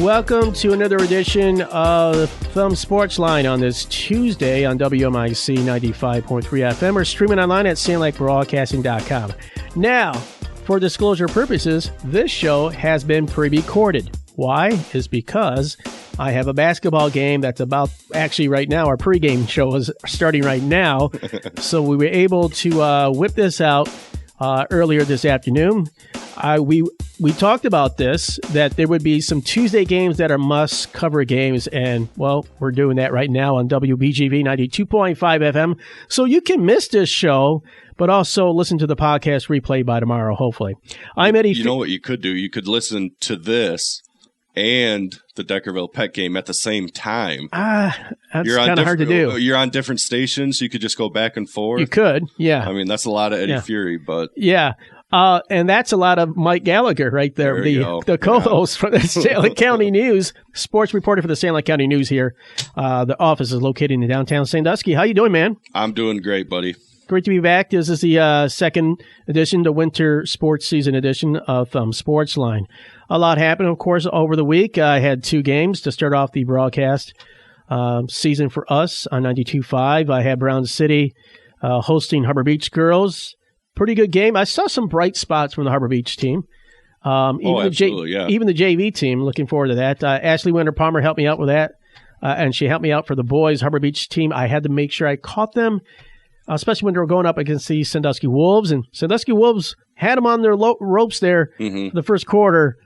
Welcome to another edition of Thumb Sportsline on this Tuesday on WMIC 95.3 FM or streaming online at SanilacBroadcasting.com. Now, for disclosure purposes, this show has been pre-recorded. Why? Is because I have a basketball game that's about, actually right now, our pregame show is starting right now. So we were able to whip this out earlier this afternoon. We talked about this, that there would be some Tuesday games that are must-cover games, and, well, we're doing that right now on WBGV 92.5 FM. So you can miss this show, but also listen to the podcast replay by tomorrow, hopefully. I'm Eddie. You know what you could do? You could listen to this and the Deckerville Pet game at the same time. That's kind of hard to do. You're on different stations. You could just go back and forth. You could, yeah. I mean, that's a lot of Eddie Fury, but... Yeah. And that's a lot of Mike Gallagher right there, the co-host from the Sanilac County News, sports reporter for the Sanilac County News here. The office is located in downtown Sandusky. How you doing, man? I'm doing great, buddy. Great to be back. This is the second edition, the winter sports season edition of Sportsline. A lot happened, of course, over the week. I had two games to start off the broadcast season for us on 92.5. I had Brown City hosting Harbor Beach girls. Pretty good game. I saw some bright spots from the Harbor Beach team. Even the JV team. Looking forward to that. Ashley Winter-Palmer helped me out with that, and she helped me out for the boys Harbor Beach team. I had to make sure I caught them, especially when they were going up against the Sandusky Wolves. And Sandusky Wolves had them on their ropes there for the first quarter.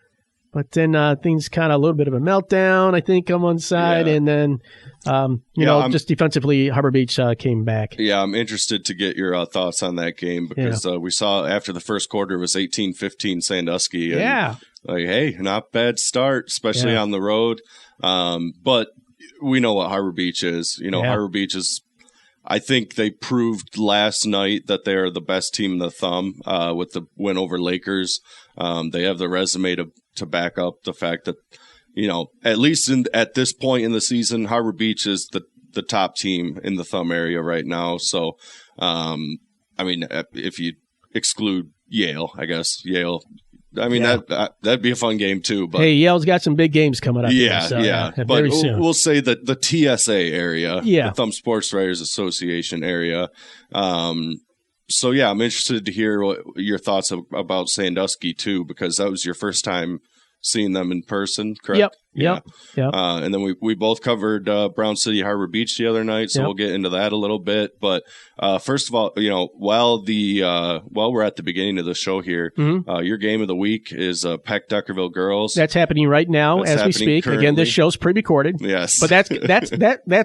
But then things kind of a little bit of a meltdown, I think, on one side. And then, just defensively, Harbor Beach came back. Yeah, I'm interested to get your thoughts on that game because we saw after the first quarter it was 18-15 Sandusky. And, hey, not bad start, especially on the road. But we know what Harbor Beach is. Harbor Beach is, I think they proved last night that they are the best team in the Thumb with the win over Lakers. They have the resume to back up the fact that, at least at this point in the season, Harbor Beach is the top team in the Thumb area right now. So, if you exclude Yale, I guess Yale. That'd be a fun game too. But hey, Yale's got some big games coming up. But very soon. We'll say that the TSA area, the Thumb Sports Writers Association area. So, I'm interested to hear what your thoughts about Sandusky, too, because that was your first time seeing them in person, correct? Yep. And then we both covered Brown City Harbor Beach the other night, so we'll get into that a little bit. But first of all, while we're at the beginning of the show here, your game of the week is Peck Deckerville Girls. That's happening right now as we speak. Currently. Again, this show's pre-recorded. Yes, but that's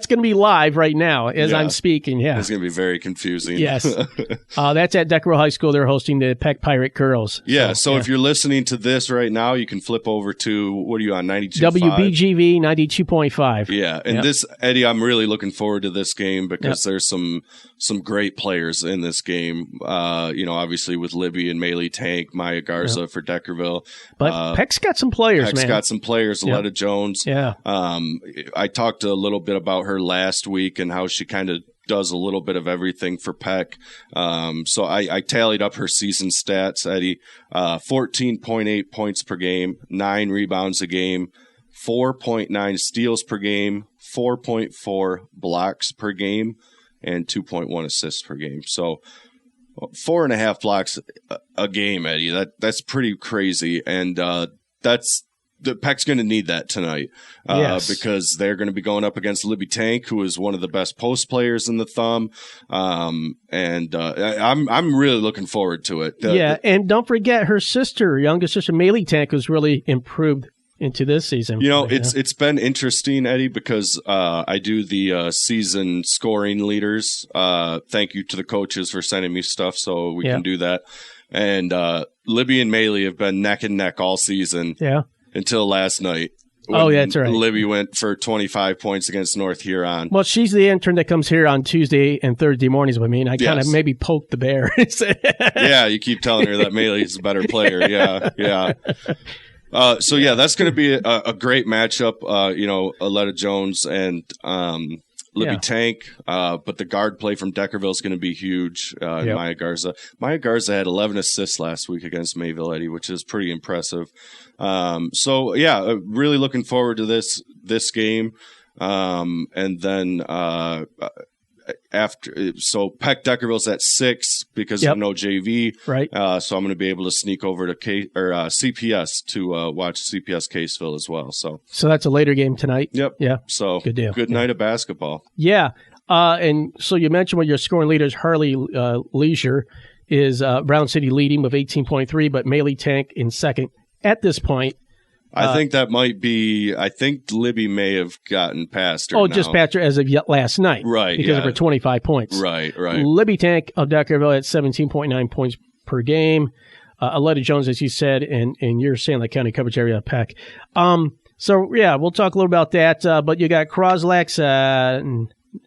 going to be live right now as I'm speaking. Yeah, it's going to be very confusing. Yes, that's at Deckerville High School. They're hosting the Peck Pirate Girls. Yeah. So if you're listening to this right now, you can flip over to what are you on 92.5? WBGV 92.5. Yeah, and this, Eddie, I'm really looking forward to this game because there's some great players in this game. Obviously with Libby and Maylee Tank, Maya Garza for Deckerville. But Peck's got some players, Peck's got some players. Aletta Jones. Yeah. I talked a little bit about her last week and how she kind of does a little bit of everything for Peck. So I tallied up her season stats, Eddie. 14.8 points per game, 9 rebounds a game, 4.9 steals per game, 4.4 blocks per game, and 2.1 assists per game. So 4.5 blocks a game, Eddie. That's pretty crazy, and the Peck's going to need that tonight because they're going to be going up against Libby Tank, who is one of the best post players in the Thumb, and I'm really looking forward to it. And don't forget her youngest sister, Maylee Tank, who's really improved into this season. It's been interesting, Eddie, because I do the season scoring leaders. Thank you to the coaches for sending me stuff so we can do that. And Libby and Maylee have been neck and neck all season. Yeah. Until last night. That's right. Libby went for 25 points against North Huron. Well, she's the intern that comes here on Tuesday and Thursday mornings with me, and I kind of maybe poked the bear. Yeah, you keep telling her that Maylee's a better player. Yeah. That's going to be a great matchup. Aletta Jones and Libby Tank, but the guard play from Deckerville is going to be huge. Maya Garza. Maya Garza had 11 assists last week against Mayville, Eddie, which is pretty impressive. Really looking forward to this game. And then Peck Deckerville's at 6 because of no JV, right? So I'm going to be able to sneak over to CPS to watch CPS Caseville as well. So that's a later game tonight. Yep. Yeah. So good deal. Good night of basketball. Yeah. And so you mentioned one of your scoring leaders, Harley Leisure, is Brown City leading with 18.3, but Maley Tank in second at this point. I think that might be. I think Libby may have gotten past her. Just past her as of last night, right? Because of her 25 points, right. Libby Tank of Deckerville at 17.9 points per game. Aletta Jones, as you said, in your Sanilac County coverage area, Peck. We'll talk a little about that. But you got Croslex.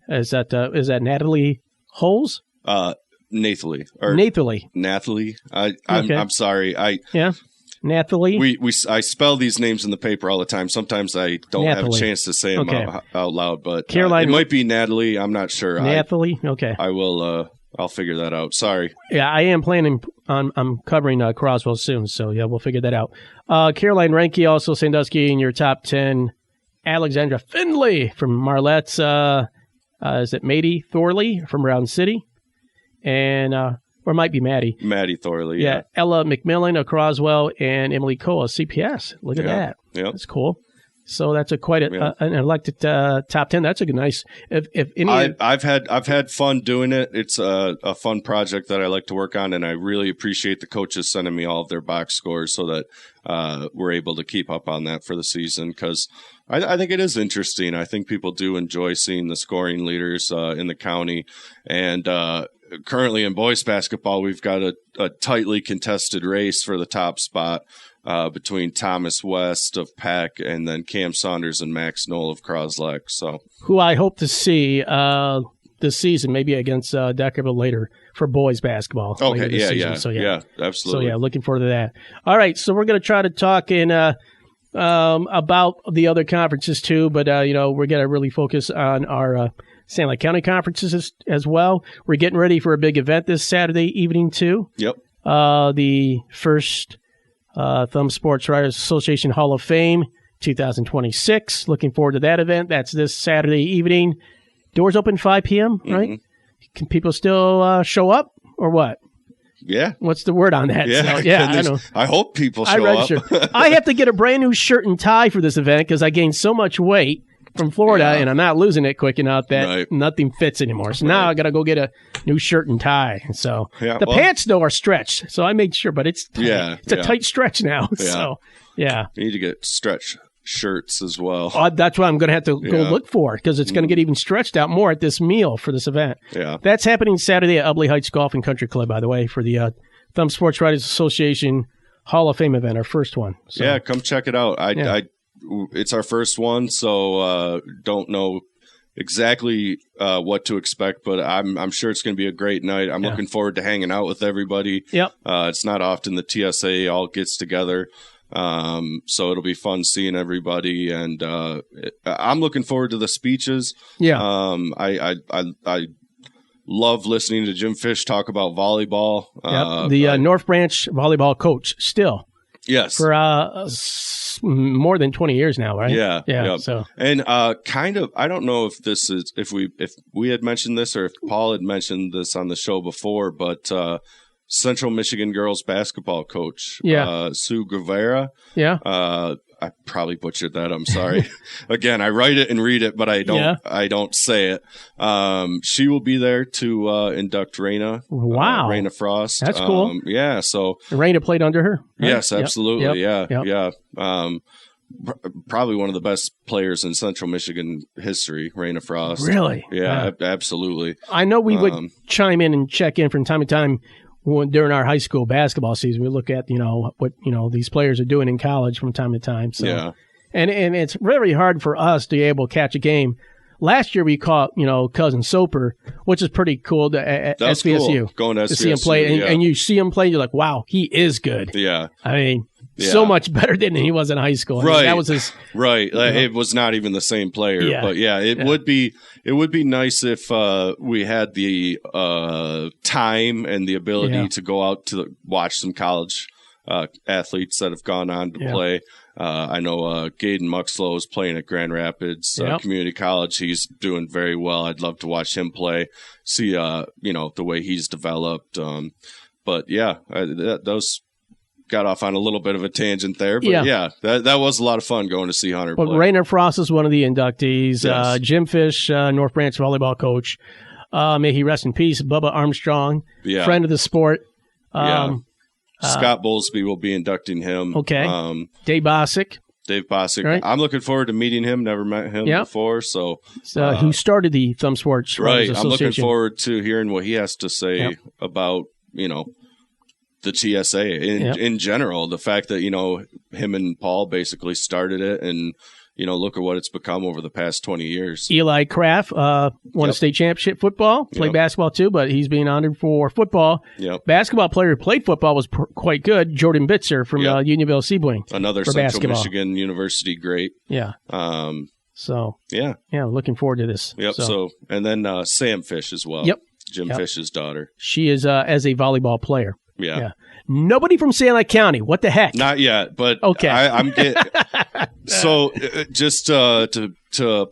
Is that Natalie Holes? Nathalie. I'm sorry. Nathalie. I spell these names in the paper all the time. Sometimes I don't have a chance to say them out loud, but Caroline, it might be Natalie. I'm not sure. Nathalie. Okay. I will. I'll figure that out. Sorry. Yeah, I am planning on. I'm covering Croswell soon, so yeah, we'll figure that out. Caroline Renke, also Sandusky in your top 10. Alexandra Findlay from Marlette. Is it Mady Thorley from Round City? And or it might be Maddie Thorley. Yeah. Ella McMillan of Croswell and Emily Coa, CPS. Look at that. Yeah. That's cool. So that's an elected top 10. That's a good nice. I've had fun doing it. It's a fun project that I like to work on, and I really appreciate the coaches sending me all of their box scores so that we're able to keep up on that for the season, because I think it is interesting. I think people do enjoy seeing the scoring leaders in the county, and currently in boys basketball, we've got a tightly contested race for the top spot between Thomas West of Peck and then Cam Saunders and Max Knoll of Croslex. So, who I hope to see this season, maybe against Deckerville later for boys basketball. Okay, yeah. So yeah, absolutely. So yeah, looking forward to that. All right, so we're going to try to talk about the other conferences too, but we're going to really focus on our Sanilac County conferences as well. We're getting ready for a big event this Saturday evening too. Yep. The first Thumb Sports Writers Association Hall of Fame 2026. Looking forward to that event. That's this Saturday evening. Doors open 5 p.m., right? Mm-hmm. Can people still show up or what? Yeah. What's the word on that? Yeah, so, I know. I hope people show up. I have to get a brand new shirt and tie for this event because I gained so much weight from Florida, and I'm not losing it quick enough that nothing fits anymore. So now I got to go get a new shirt and tie. So pants, though, are stretched. So I made sure, but it's tight. It's a tight stretch now. Yeah. So, yeah. You need to get stretch shirts as well. That's what I'm going to have to go look for, because it's going to get even stretched out more at this meal for this event. Yeah. That's happening Saturday at Ubley Heights Golf and Country Club, by the way, for the Thumb Sports Writers Association Hall of Fame event, our first one. So. Yeah, come check it out. It's our first one, so don't know exactly what to expect, but I'm sure it's going to be a great night. I'm looking forward to hanging out with everybody. Yep. It's not often the TSA all gets together, so it'll be fun seeing everybody, and I'm looking forward to the speeches. Yeah. I love listening to Jim Fish talk about volleyball. The North Branch volleyball coach still. Yes. For more than 20 years now, right? Yeah. Yep. So, and kind of, I don't know if this is if we had mentioned this or if Paul had mentioned this on the show before, but Central Michigan girls basketball coach, Sue Guevara. Yeah. I probably butchered that. I'm sorry. Again, I write it and read it, but I don't say it. She will be there to induct Raina. Wow. Raina Frost. That's cool. Yeah. So Raina played under her. Right? Yes, absolutely. Yep. Yeah. Probably one of the best players in Central Michigan history, Raina Frost. Really? Yeah, absolutely. I know we would chime in and check in from time to time during our high school basketball season. We look at, what, these players are doing in college from time to time. So, yeah. And it's very hard for us to be able to catch a game. Last year we caught, Cousin Soper, which is pretty cool at SVSU. Cool. Going to SVSU, see him play. And you see him play, you're like, wow, he is good. Yeah. I mean, so much better than he was in high school. Right. That was his right. It was not even the same player. Yeah. But it would be nice if we had the time and the ability to go out to watch some college athletes that have gone on to play. I know Gaden Muxlow is playing at Grand Rapids Community College. He's doing very well. I'd love to watch him play, see the way he's developed. But those got off on a little bit of a tangent there. But that was a lot of fun going to see Hunter play. But Rainer Frost is one of the inductees. Yes. Jim Fish, North Branch volleyball coach. May he rest in peace. Bubba Armstrong, friend of the sport. Scott Bowlesby will be inducting him. Okay. Dave Bosick. Right. I'm looking forward to meeting him. Never met him before. So who started the Thumb Sports Writers Association. I'm looking forward to hearing what he has to say about, the TSA in general. The fact that, him and Paul basically started it and, look at what it's become over the past 20 years. Eli Kraft won a state championship football, played basketball too, but he's being honored for football. Basketball player who played football was quite good, Jordan Bitzer from Unionville Sebring. Another Central Michigan University great. Looking forward to this. So and then Sam Fish as well. Jim Fish's daughter. She is as a volleyball player. Nobody from Sanilac County. What the heck? Not yet, but okay. I'm getting so just to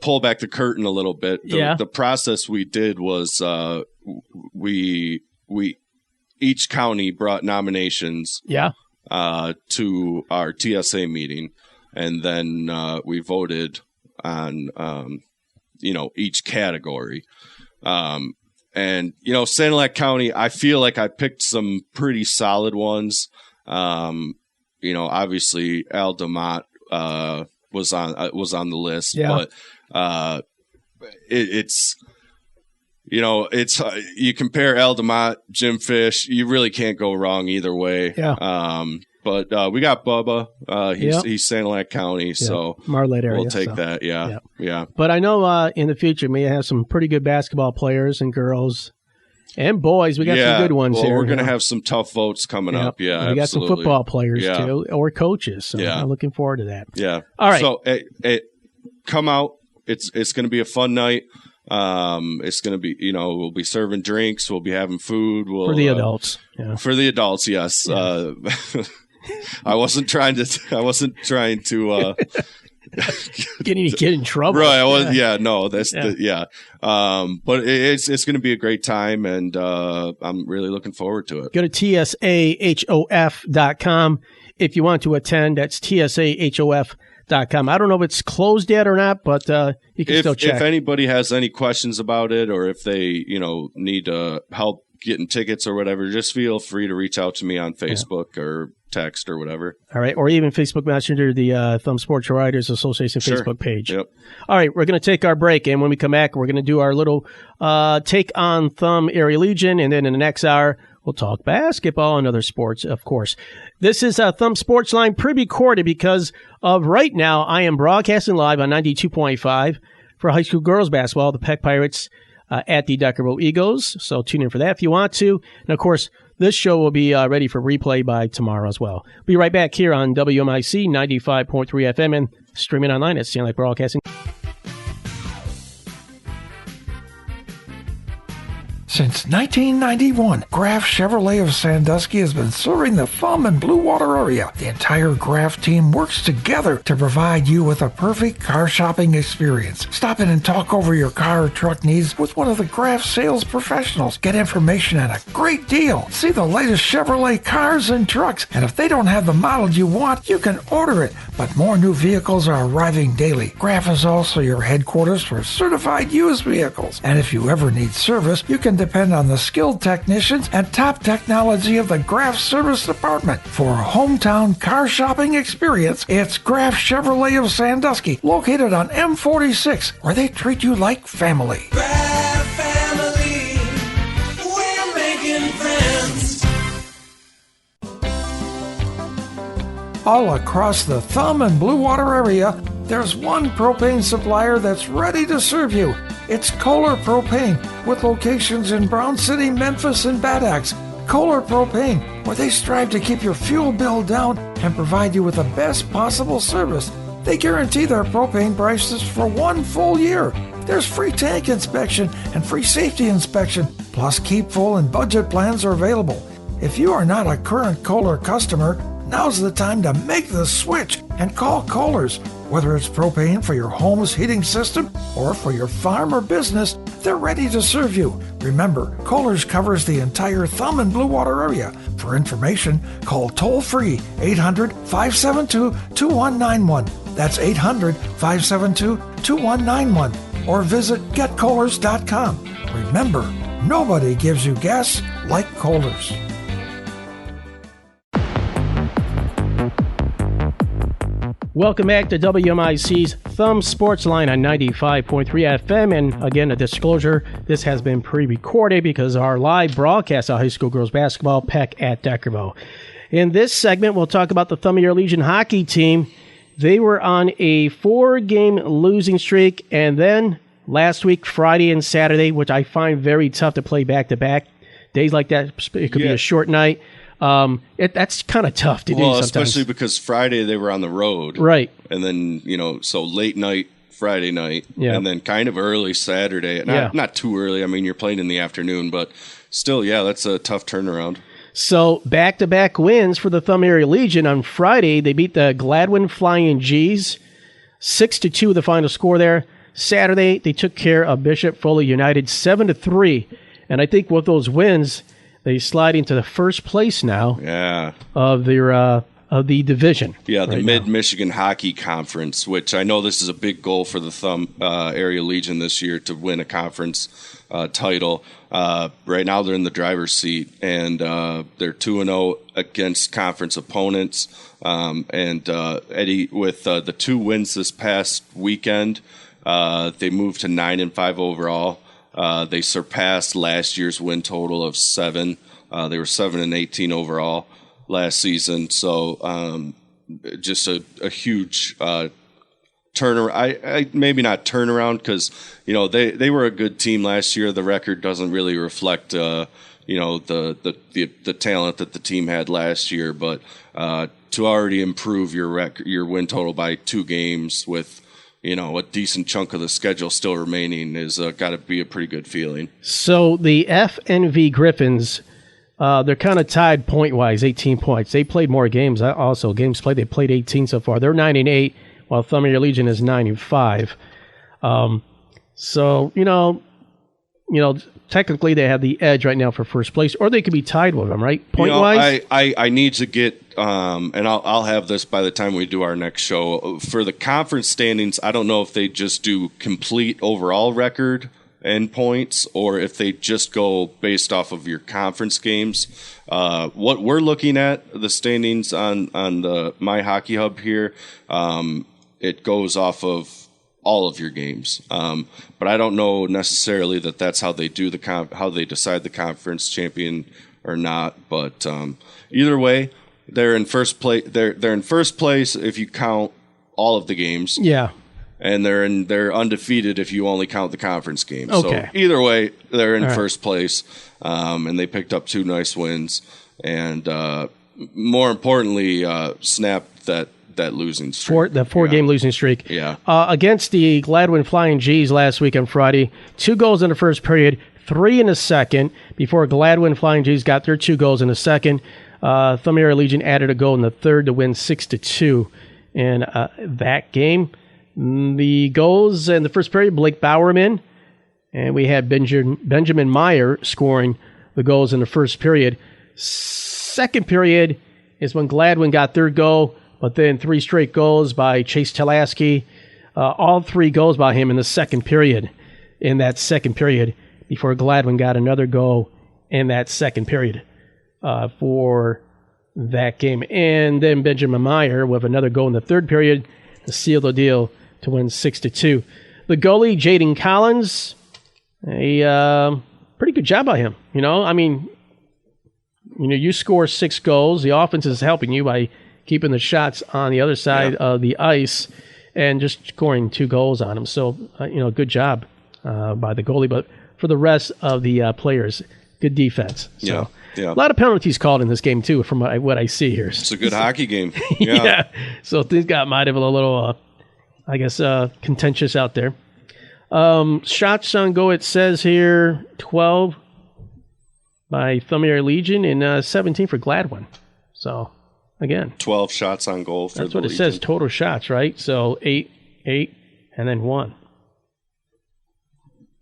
pull back the curtain a little bit. The process we did was we each county brought nominations to our TSA meeting, and then we voted on each category. And, Sanilac County, I feel like I picked some pretty solid ones. Obviously Al DeMott was on the list, but it's you compare Al DeMott, Jim Fish, you really can't go wrong either way. But we got Bubba. He's Sanilac County, so Marlette area. We'll take that. Yeah. But I know in the future we have some pretty good basketball players and girls and boys. We got some good ones here. We're going to have some tough votes coming up. Yeah, we got some football players too, or coaches. So I'm looking forward to that. Yeah. All right. So come out. It's going to be a fun night. It's going to be, we'll be serving drinks. We'll be having food. For the adults. For the adults, yes. I wasn't trying to get any kid in trouble. Right. I was, but it's going to be a great time, and I'm really looking forward to it. Go to tsahof.com if you want to attend. That's tsahof.com. I don't know if it's closed yet or not, but you can still check. If anybody has any questions about it, or if they, need help getting tickets or whatever, just feel free to reach out to me on Facebook or text or whatever. All right. Or even Facebook Messenger, the Thumb Sports Writers Association Facebook page. Yep. All right. We're going to take our break. And when we come back, we're going to do our little take on Thumb Area Legion. And then in the next hour, we'll talk basketball and other sports, of course. This is Thumb Sports Line pre-recorded because of right now, I am broadcasting live on 92.5 for high school girls basketball, the Peck Pirates at the Deckerville Eagles. So tune in for that if you want to. And, of course, this show will be ready for replay by tomorrow as well. Be right back here on WMIC 95.3 FM and streaming online at Sanilac Broadcasting. Since 1991, Graf Chevrolet of Sandusky has been serving the Thumb and Blue Water area. The entire Graf team works together to provide you with a perfect car shopping experience. Stop in and talk over your car or truck needs with one of the Graf sales professionals. Get information and a great deal. See the latest Chevrolet cars and trucks. And if they don't have the model you want, you can order it. But more new vehicles are arriving daily. Graf is also your headquarters for certified used vehicles. And if you ever need service, you can depend on the skilled technicians and top technology of the Graf Service Department. For a hometown car shopping experience, it's Graf Chevrolet of Sandusky, located on M46, where they treat you like family. Graf family, we're making friends. All across the Thumb and Blue Water area, there's one propane supplier that's ready to serve you. It's Kohler Propane, with locations in Brown City, Memphis, and Bad Axe. Kohler Propane, where they strive to keep your fuel bill down and provide you with the best possible service. They guarantee their propane prices for 1 full year. There's free tank inspection and free safety inspection, plus keep full and budget plans are available. If you are not a current Kohler customer, now's the time to make the switch and call Kohler's. Whether it's propane for your home's heating system or for your farm or business, they're ready to serve you. Remember, Kohler's covers the entire Thumb and Blue Water area. For information, call toll-free 800-572-2191. That's 800-572-2191. Or visit getkohlers.com. Remember, nobody gives you gas like Kohler's. Welcome back to WMIC's Thumb Sportsline on 95.3 FM. And again, a disclosure, this has been pre-recorded because our live broadcast of high school girls basketball, Peck at Deckerville. In this segment, we'll talk about the Thumb Air Legion hockey team. They were on a 4-game losing streak, and then last week, Friday and Saturday, which I find very tough to play back-to-back. Days like that, it could be a short night. That's kind of tough to do sometimes. Especially because Friday they were on the road. Right. And then, so late night Friday night, and then kind of early Saturday. Not too early. I mean, you're playing in the afternoon, but still, that's a tough turnaround. So back-to-back wins for the Thumb Area Legion. On Friday, they beat the Gladwin Flying G's, 6-2 the final score there. Saturday, they took care of Bishop Foley United 7-3. And I think with those wins, they slide into the first place now of their of the division. Yeah, the Mid-Michigan Hockey Conference, which I know this is a big goal for the Thumb Area Legion this year to win a conference title. Right now they're in the driver's seat, and they're 2-0 against conference opponents. Eddie, with the 2 wins this past weekend, they moved to 9-5 overall. They surpassed last year's win total of 7. They were 7-18 overall last season. So just a huge turnaround. Maybe not turnaround because they were a good team last year. The record doesn't really reflect the talent that the team had last year. But to already improve your win total by 2 games with a decent chunk of the schedule still remaining is got to be a pretty good feeling. So the FNV Griffins, they're kind of tied point-wise, 18 points. They played more games. Also, games played, they played 18 so far. They're 9-8, while Thumb Air Legion is 9-5. Technically they have the edge right now for first place, or they could be tied with them, right? Point-wise? I need to get, and I'll have this by the time we do our next show. For the conference standings, I don't know if they just do complete overall record and points, or if they just go based off of your conference games. What we're looking at, the standings on the My Hockey Hub here, it goes off of all of your games, but I don't know necessarily that that's how they do how they decide the conference champion or not. But either way, they're in first place. They're in first place if you count all of the games. Yeah, and they're undefeated if you only count the conference games. Okay. So either way, they're in first place, and they picked up 2 nice wins, and more importantly, snapped that losing streak. The 4-game losing streak. Yeah. Against the Gladwin Flying G's last week on Friday, 2 goals in the first period, 3 in the second, before Gladwin Flying G's got their 2 goals in the second. Thumb Air Legion added a goal in the third to win 6-2 in that game. The goals in the first period, Blake Bowerman, and we had Benjamin Meyer scoring the goals in the first period. Second period is when Gladwin got their goal, but then 3 straight goals by Chase Telasky. All 3 goals by him in the second period. In that second period, before Gladwin got another goal in that second period for that game. And then Benjamin Meyer with another goal in the third period to seal the deal to win 6-2. The goalie, Jaden Collins, a pretty good job by him. You score 6 goals. The offense is helping you by keeping the shots on the other side of the ice and just scoring 2 goals on them. So, good job by the goalie. But for the rest of the players, good defense. So, Yeah. A lot of penalties called in this game, too, from what I see here. It's a good hockey game. Yeah. So things might have a little, contentious out there. Shots on goal, it says here, 12 by Thumb-Air Legion and 17 for Gladwin. So, again. 12 shots on goal for the Legion. That's what it says, total shots, right? So 8, and then 1.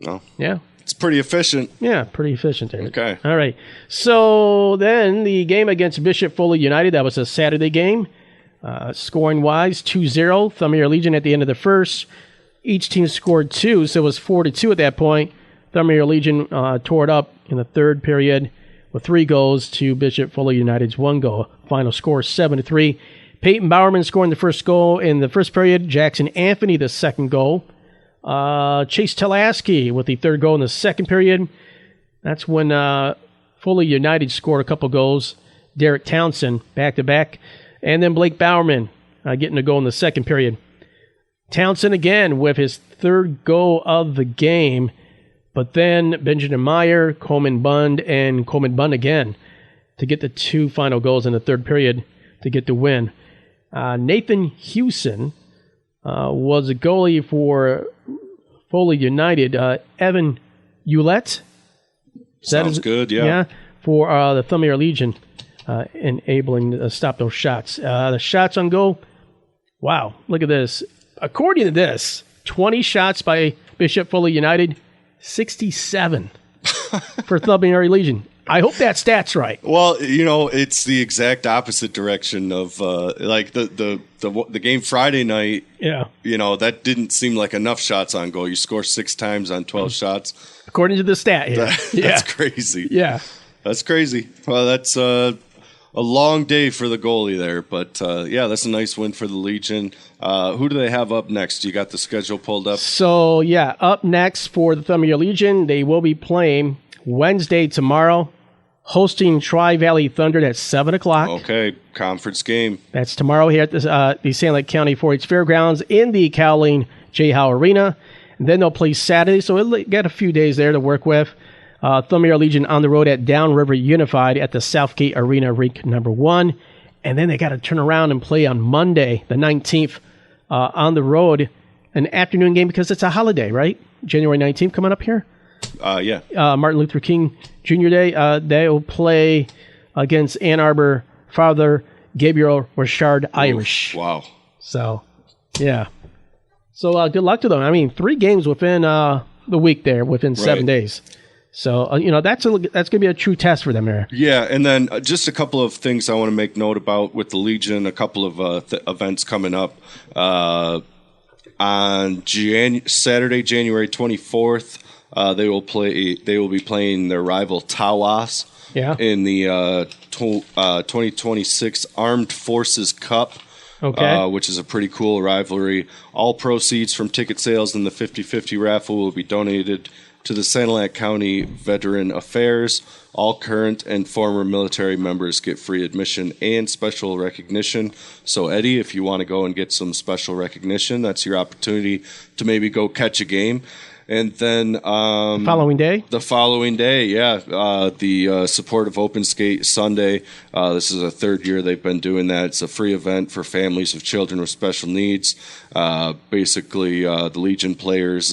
No. Yeah. It's pretty efficient. Yeah, pretty efficient there. Okay. All right. So then the game against Bishop Foley United, that was a Saturday game. Scoring-wise, 2-0. Thumb-Air Legion at the end of the first. Each team scored 2, so it was 4-2 at that point. Thumb-Air Legion tore it up in the third period with 3 goals to Bishop Foley United's 1 goal. Final score 7-3. Peyton Bowerman scoring the first goal in the first period. Jackson Anthony the second goal. Chase Telasky with the third goal in the second period. That's when Foley United scored a couple goals. Derek Townsend back-to-back. And then Blake Bowerman getting a goal in the second period. Townsend again with his third goal of the game. But then Benjamin Meyer, Coleman Bund, and Coleman Bund again to get the 2 final goals in the third period to get the win. Nathan Hewson was a goalie for Foley United. Evan Hewlett. Sounds good, yeah. Yeah, for the Thumb-Air Legion, enabling to stop those shots. The shots on goal, wow, look at this. According to this, 20 shots by Bishop Foley United, 67 for Thumb-Air Legion. I hope that stat's right. Well, it's the exact opposite direction of the game Friday night. Yeah. That didn't seem like enough shots on goal. You score 6 times on 12 shots. According to the stat here. That's crazy. Yeah. That's crazy. Well, that's a long day for the goalie there. But, that's a nice win for the Legion. Who do they have up next? You got the schedule pulled up? So, yeah, up next for the Thumb-Air Legion, they will be playing Wednesday tomorrow, hosting Tri-Valley Thunder at 7 o'clock. Okay, conference game. That's tomorrow here at the Sanilac County 4-H Fairgrounds in the Cowling J. Howe Arena. And then they'll play Saturday, so it'll get a few days there to work with. Thumb-Air Legion on the road at Downriver Unified at the Southgate Arena, rink number 1. And then they got to turn around and play on Monday, the 19th, on the road, an afternoon game because it's a holiday, right? January 19th coming up here? Yeah. Martin Luther King Jr. Day. They will play against Ann Arbor Father Gabriel Richard Irish. Wow. So, yeah. So, good luck to them. I mean, 3 games within the week there, within 7 days. So, that's going to be a true test for them there. Yeah, and then just a couple of things I want to make note about with the Legion, a couple of events coming up. On Saturday, January 24th, they will be playing their rival Tawas in the 2026 Armed Forces Cup, which is a pretty cool rivalry. All proceeds from ticket sales in the 50-50 raffle will be donated to the Sanilac County Veteran Affairs. All current and former military members get free admission and special recognition. So, Eddie, if you want to go and get some special recognition, that's your opportunity to maybe go catch a game. And then the following day, the Support of Open Skate Sunday. This is a 3rd year they've been doing that. It's a free event for families of children with special needs. Basically, the Legion players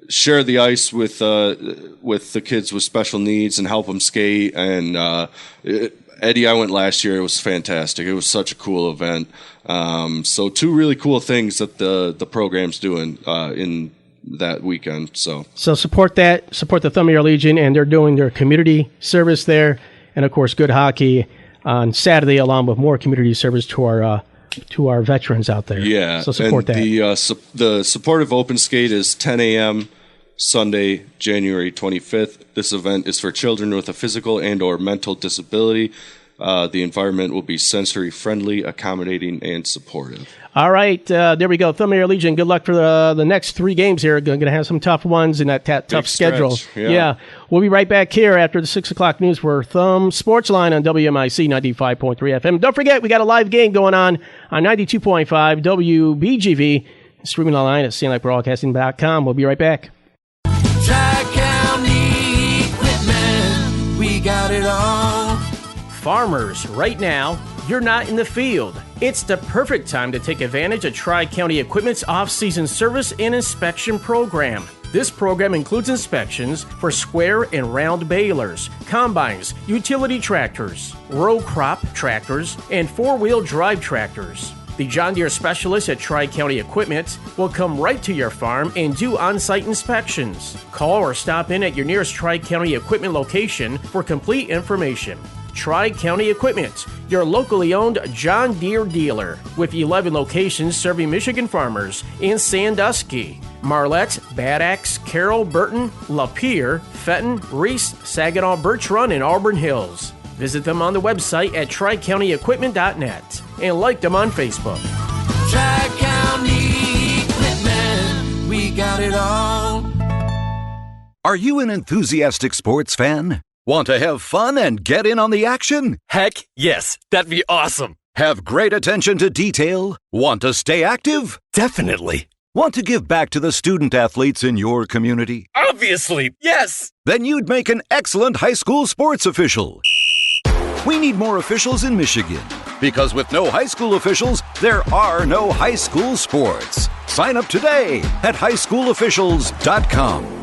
share the ice with the kids with special needs and help them skate. And Eddie, I went last year. It was fantastic. It was such a cool event. So 2 really cool things that the program's doing in that weekend. So support that. Support the Thumb-Air Legion, and they're doing their community service there, and of course, good hockey on Saturday, along with more community service to our veterans out there. Yeah, so support and that. The supportive open skate is 10 a.m. Sunday, January 25th. This event is for children with a physical and or mental disability. The environment will be sensory-friendly, accommodating, and supportive. All right, there we go. Thumb-Air Legion, good luck for the next 3 games here. Going to have some tough ones in that tough schedule. Yeah. We'll be right back here after the 6 o'clock news for Thumb Sportsline on WMIC 95.3 FM. Don't forget, we got a live game going on 92.5 WBGV, streaming online at SanilacBroadcasting.com. We'll be right back. Tri-County Equipment, we got it all. Farmers, right now, you're not in the field. It's the perfect time to take advantage of Tri-County Equipment's off-season service and inspection program. This program includes inspections for square and round balers, combines, utility tractors, row crop tractors, and four-wheel drive tractors. The John Deere specialists at Tri-County Equipment will come right to your farm and do on-site inspections. Call or stop in at your nearest Tri-County Equipment location for complete information. Tri-County Equipment, your locally owned John Deere dealer, with 11 locations serving Michigan farmers in Sandusky, Marlette, Bad Axe, Carroll, Burton, Lapeer, Fenton, Reese, Saginaw, Birch Run, and Auburn Hills. Visit them on the website at tricountyequipment.net and like them on Facebook. Tri-County Equipment, we got it all. Are you an enthusiastic sports fan? Want to have fun and get in on the action? Heck, yes. That'd be awesome. Have great attention to detail? Want to stay active? Definitely. Want to give back to the student athletes in your community? Obviously, yes. Then you'd make an excellent high school sports official. We need more officials in Michigan, because with no high school officials, there are no high school sports. Sign up today at highschoolofficials.com.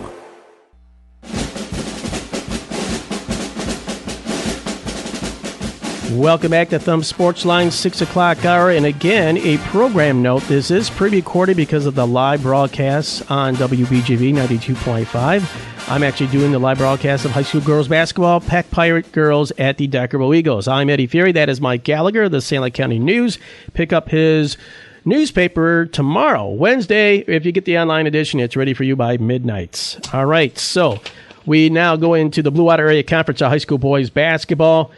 Welcome back to Thumb Sportsline 6 o'clock hour. And again, a program note. This is pre-recorded because of the live broadcasts on WBGV 92.5. I'm actually doing the live broadcast of high school girls basketball, Peck Pirate girls at the Deckerville Eagles. I'm Eddie Fury. That is Mike Gallagher, the Sanilac County News. Pick up his newspaper tomorrow, Wednesday. If you get the online edition, it's ready for you by midnight. All right, so we now go into the Blue Water Area Conference of High School Boys Basketball.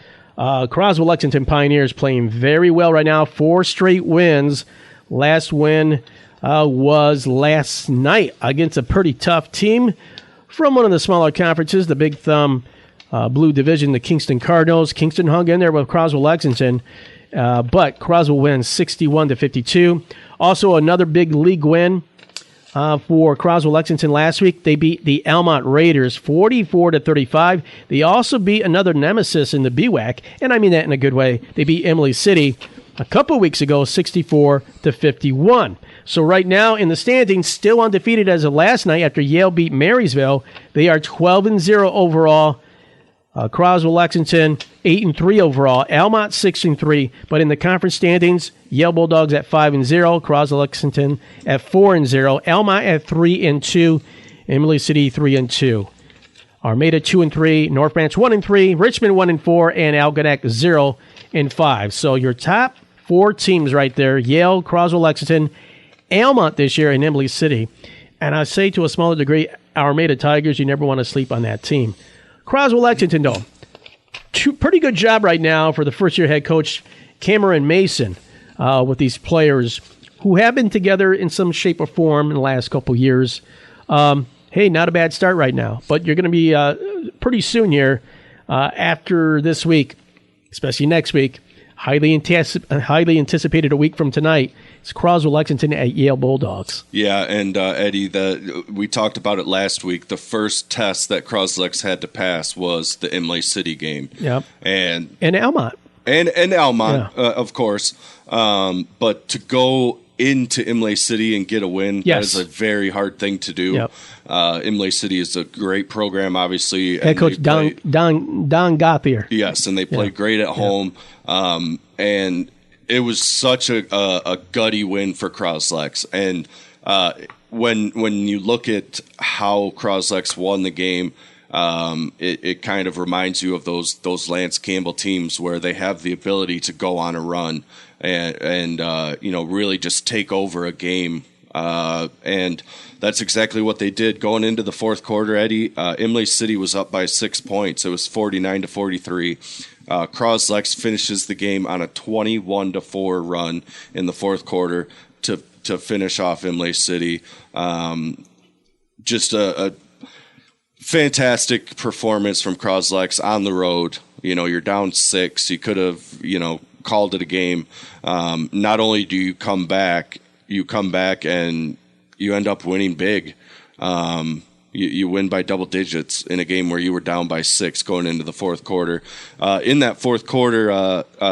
Croswell Lexington Pioneers playing very well right now. 4 straight wins. Last win was last night against a pretty tough team from one of the smaller conferences, the Big Thumb Blue Division, the Kingston Cardinals. Kingston hung in there with Croswell Lexington, but Croswell wins 61-52. Also, another big league win for Croswell Lexington last week. They beat the Almont Raiders 44-35. They also beat another nemesis in the BWAC, and I mean that in a good way. They beat Emily City a couple weeks ago, 64-51. So right now in the standings, still undefeated as of last night after Yale beat Marysville. They are 12-0 overall. Croswell Lexington 8-3 overall. Almont 6-3. But in the conference standings, Yale Bulldogs at 5-0. Croswell Lexington at 4-0. Almont at 3-2. Emily City 3-2. Armada 2-3. North Branch 1-3. Richmond 1-4, and Algonac 0-5. So your top 4 teams right there: Yale, Croswell Lexington, Almont this year, and Emily City. And I say to a smaller degree, Armada Tigers. You never want to sleep on that team. Croswell Lexington, though, pretty good job right now for the first-year head coach, Cameron Mason, with these players who have been together in some shape or form in the last couple years. Hey, not a bad start right now, but you're going to be pretty soon here after this week, especially next week, highly anticipated a week from tonight. It's Croswell Lexington at Yale Bulldogs. Yeah, and Eddie, we talked about it last week. The first test that Croslex had to pass was the Emily City game. Yep. And Almont. And Almont, yeah. Of course. But to go into Imlay City and get a win, yes, that is a very hard thing to do. Yep. Imlay City is a great program, obviously. Head coach Don Gothier. Yes, and they play great at home. And it was such a gutty win for Croslex. And when you look at how Croslex won the game, it kind of reminds you of those Lance Campbell teams where they have the ability to go on a run and really just take over a game. And that's exactly what they did going into the fourth quarter. Eddie, Imlay City was up by 6 points. It was 49-43. Croslex finishes the game on a 21-4 run in the fourth quarter to finish off Imlay City. Just a fantastic performance from Croslex on the road. You're down 6. You could have, called it a game. Not only do you come back and you end up winning big. You win by double digits in a game where you were down by 6 going into the fourth quarter. In that fourth quarter,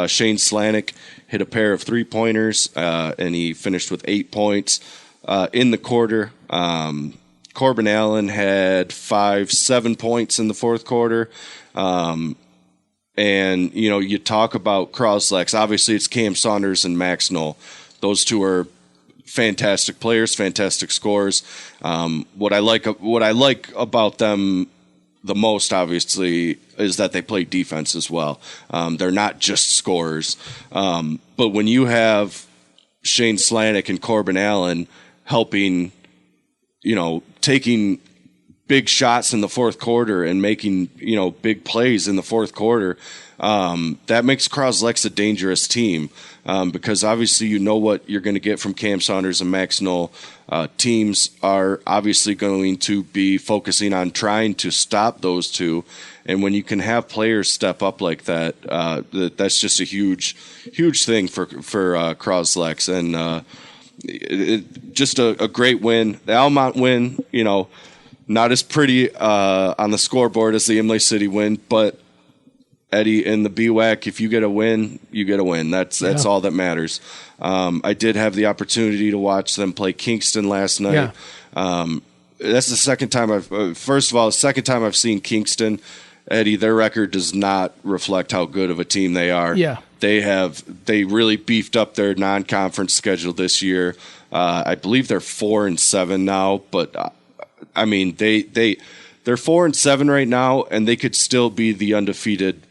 Shane Slanik hit a pair of 3-pointers, and he finished with 8 points. In the quarter, Corbin Allen had 7 points in the fourth quarter. And, you talk about Croslex. Obviously, it's Cam Saunders and Max Knoll. Those two are fantastic players, fantastic scorers. What I like about them the most, obviously, is that they play defense as well. They're not just scorers. But when you have Shane Slanik and Corbin Allen helping, taking big shots in the fourth quarter and making, big plays in the fourth quarter, that makes Croslex a dangerous team. Because obviously you know what you're going to get from Cam Saunders and Max Knoll. Teams are obviously going to be focusing on trying to stop those two. And when you can have players step up like that, that's just a huge thing for Croslex. And just a great win. The Almont win, not as pretty on the scoreboard as the Imlay City win, but Eddie, in the BWAC, if you get a win, you get a win. That's all that matters. I did have the opportunity to watch them play Kingston last night. Yeah. That's the second time I've seen Kingston. Eddie, their record does not reflect how good of a team they are. Yeah. They really beefed up their non-conference schedule this year. I believe they're 4-7 now, but they're 4-7 right now, and they could still be the undefeated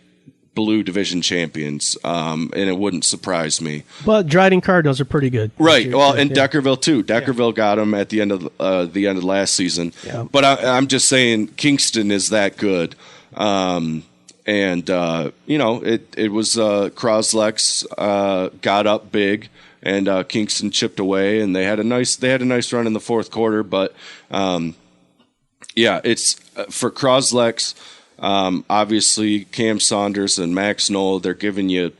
Blue Division champions, and it wouldn't surprise me. But Dryden Cardinals are pretty good, right? Well, and Deckerville too. Deckerville got them at the end of last season. Yeah. But I'm just saying, Kingston is that good, and it was Croslex got up big, and Kingston chipped away, and they had a nice run in the fourth quarter. But it's for Croslex. Obviously, Cam Saunders and Max Knoll, they're giving you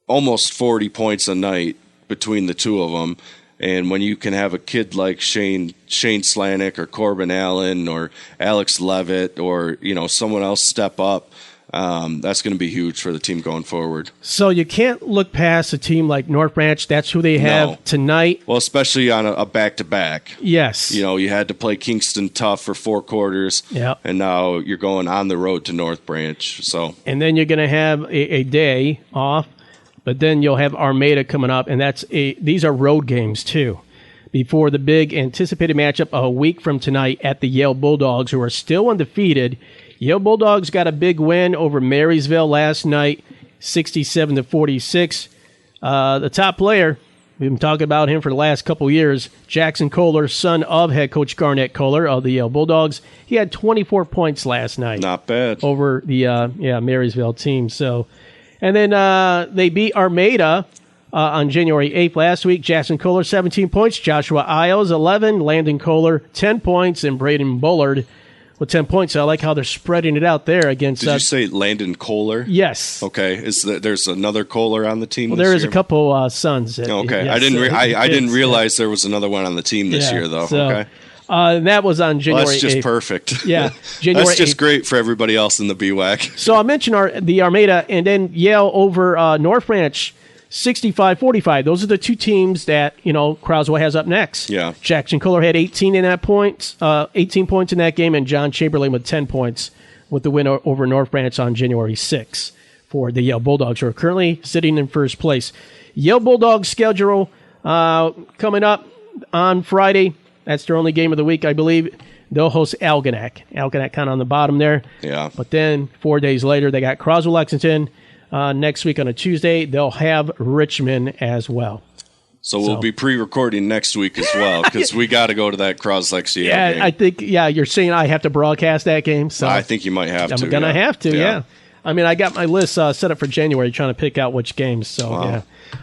almost 40 points a night between the two of them. And when you can have a kid like Shane Slanik or Corbin Allen or Alex Levitt or someone else step up, that's going to be huge for the team going forward. So you can't look past a team like North Branch. That's who they have tonight. Well, especially on a back-to-back. Yes. You had to play Kingston tough for 4 quarters, and now you're going on the road to North Branch. So, and then you're going to have a day off, but then you'll have Armada coming up, and these are road games too. Before the big anticipated matchup a week from tonight at the Yale Bulldogs, who are still undefeated. Yale Bulldogs got a big win over Marysville last night, 67-46. The top player, we've been talking about him for the last couple years, Jackson Kohler, son of head coach Garnett Kohler of the Yale Bulldogs. He had 24 points last night. Not bad. Over the Marysville team. So, and then they beat Armada on January 8th last week. Jackson Kohler, 17 points. Joshua Iles, 11. Landon Kohler, 10 points. And Braden Bullard with 10 points. I like how they're spreading it out there against. Did you say Landon Kohler? Yes. Okay. There's another Kohler on the team? Well, there is a couple sons. Okay. Yes, I didn't realize there was another one on the team this year, though. So, okay. That was on January 8th. That's just perfect. Yeah. January That's just 8th. great for everybody else in the BWAC. So I mentioned the Armada and then Yale over North Branch. 65-45. Those are the two teams that, Croswell has up next. Yeah. Jackson Kohler had 18 points in that game, and John Chamberlain with 10 points with the win over North Branch on January 6th for the Yale Bulldogs, who are currently sitting in first place. Yale Bulldogs schedule coming up on Friday. That's their only game of the week, I believe. They'll host Algonac. Algonac kind of on the bottom there. Yeah. But then 4 days later, they got Croswell Lexington. Next week on a Tuesday, they'll have Richmond as well. So we'll be pre-recording next week as well because we got to go to that Croslex game. I think, you're saying I have to broadcast that game. So I think you might have to. I'm going to have to, yeah. I mean, I got my list set up for January trying to pick out which games. So, yeah.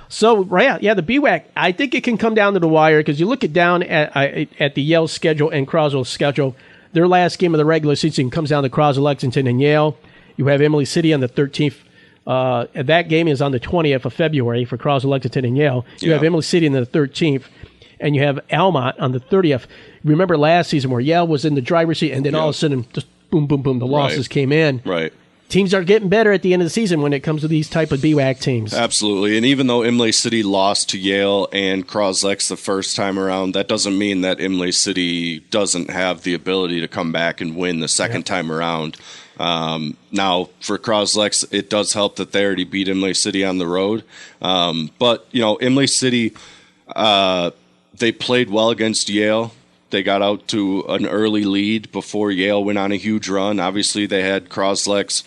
So, the BWAC, I think it can come down to the wire because you look it down at the Yale schedule and Croswell's schedule. Their last game of the regular season comes down to Croswell, Lexington, and Yale. You have Emily City on the 13th. That game is on the 20th of February for Croswell, Lexington, and Yale. You have Emily City on the 13th. and you have Almont on the 30th. Remember last season where Yale was in the driver's seat, and then all of a sudden, just boom, boom, boom, the losses came in. Right. Teams are getting better at the end of the season when it comes to these type of BWAC teams. Absolutely. And even though Imlay City lost to Yale and Croslex the first time around, that doesn't mean that Imlay City doesn't have the ability to come back and win the second time around. Now, for Croslex, it does help that they already beat Imlay City on the road. But, Imlay City, they played well against Yale. They got out to an early lead before Yale went on a huge run. Obviously, they had Croslex.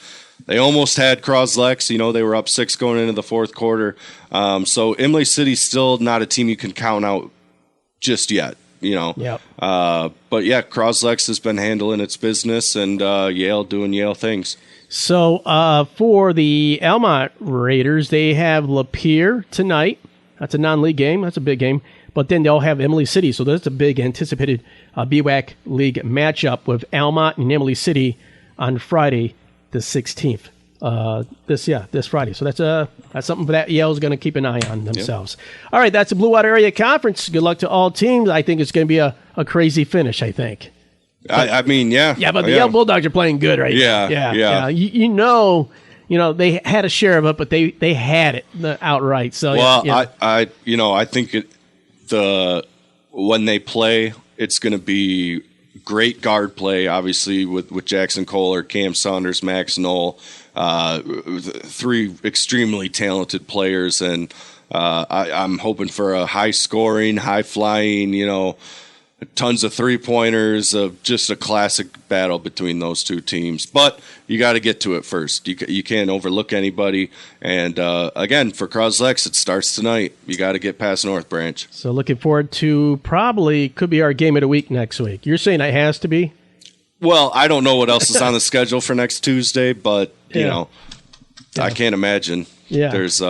They almost had Croslex. They were up 6 going into the fourth quarter. So Imlay City's still not a team you can count out just yet. Yep. But yeah, Croslex has been handling its business, and Yale doing Yale things. So for the Almont Raiders, they have Lapeer tonight. That's a non-league game. That's a big game. But then they'll have Imlay City. So that's a big anticipated BWAC League matchup with Almont and Imlay City on Friday the 16th. This Friday. So that's something that Yale's going to keep an eye on themselves. Yep. All right, that's the Blue Water Area Conference. Good luck to all teams. I think it's going to be a crazy finish, I think. I mean, yeah. Yeah, but the Yale Bulldogs are playing good right now. Yeah. They had a share of it, but they had it outright. So I think when they play, it's going to be great guard play, obviously, with Jackson Kohler, Cam Saunders, Max Knoll, 3 extremely talented players, and I'm hoping for a high-scoring, high-flying, tons of three-pointers, of just a classic battle between those two teams. But you got to get to it first. You can't overlook anybody. And, again, for Croslex, it starts tonight. You got to get past North Branch. So looking forward to could be our game of the week next week. You're saying it has to be? Well, I don't know what else is on the schedule for next Tuesday, but, I can't imagine there's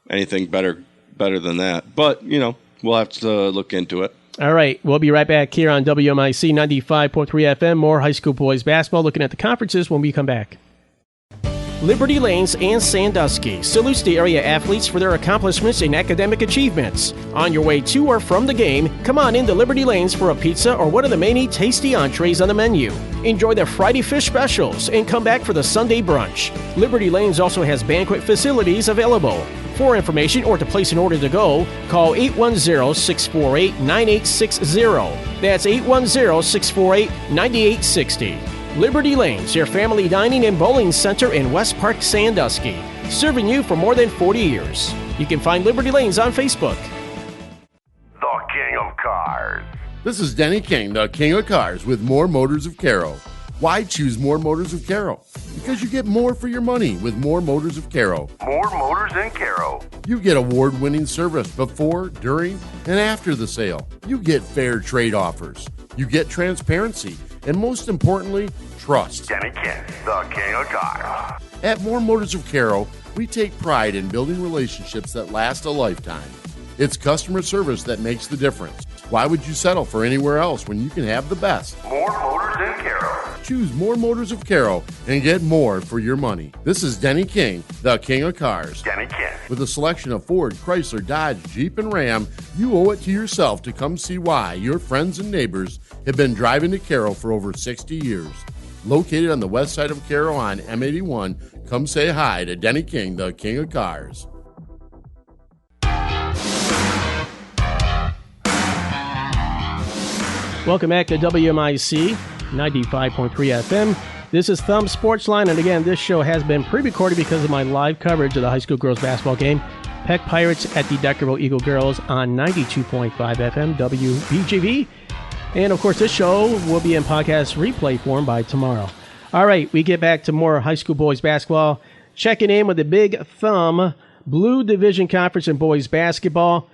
anything better than that. But, we'll have to look into it. All right, we'll be right back here on WMIC 95.3 FM. More high school boys basketball, looking at the conferences when we come back. Liberty Lanes and Sandusky salutes the area athletes for their accomplishments and academic achievements. On your way to or from the game, come on into Liberty Lanes for a pizza or one of the many tasty entrees on the menu. Enjoy their Friday fish specials and come back for the Sunday brunch. Liberty Lanes also has banquet facilities available. For information or to place an order to go, call 810-648-9860. That's 810-648-9860. Liberty Lanes, your family dining and bowling center in West Park, Sandusky. Serving you for more than 40 years. You can find Liberty Lanes on Facebook. The King of Cars. This is Denny King, the King of Cars, with More Motors of Caro. Why choose More Motors of Caro? Because you get more for your money with More Motors of Caro. More Motors in Caro. You get award-winning service before, during, and after the sale. You get fair trade offers. You get transparency. And most importantly, trust. Denny King, the King of Cars. At More Motors of Caro, we take pride in building relationships that last a lifetime. It's customer service that makes the difference. Why would you settle for anywhere else when you can have the best? More Motors in Caro. Choose More Motors of Caro and get more for your money. This is Denny King, the King of Cars. Denny King. With a selection of Ford, Chrysler, Dodge, Jeep, and Ram, you owe it to yourself to come see why your friends and neighbors have been driving to Caro for over 60 years. Located on the west side of Caro on M81, come say hi to Denny King, the King of Cars. Welcome back to WMIC 95.3 FM. This is Thumb Sportsline, and again, this show has been pre-recorded because of my live coverage of the high school girls basketball game. Peck Pirates at the Deckerville Eagle Girls on 92.5 FM WBGV. And, of course, this show will be in podcast replay form by tomorrow. All right, we get back to more high school boys basketball. Checking in with the Big Thumb Blue Division Conference in boys basketball.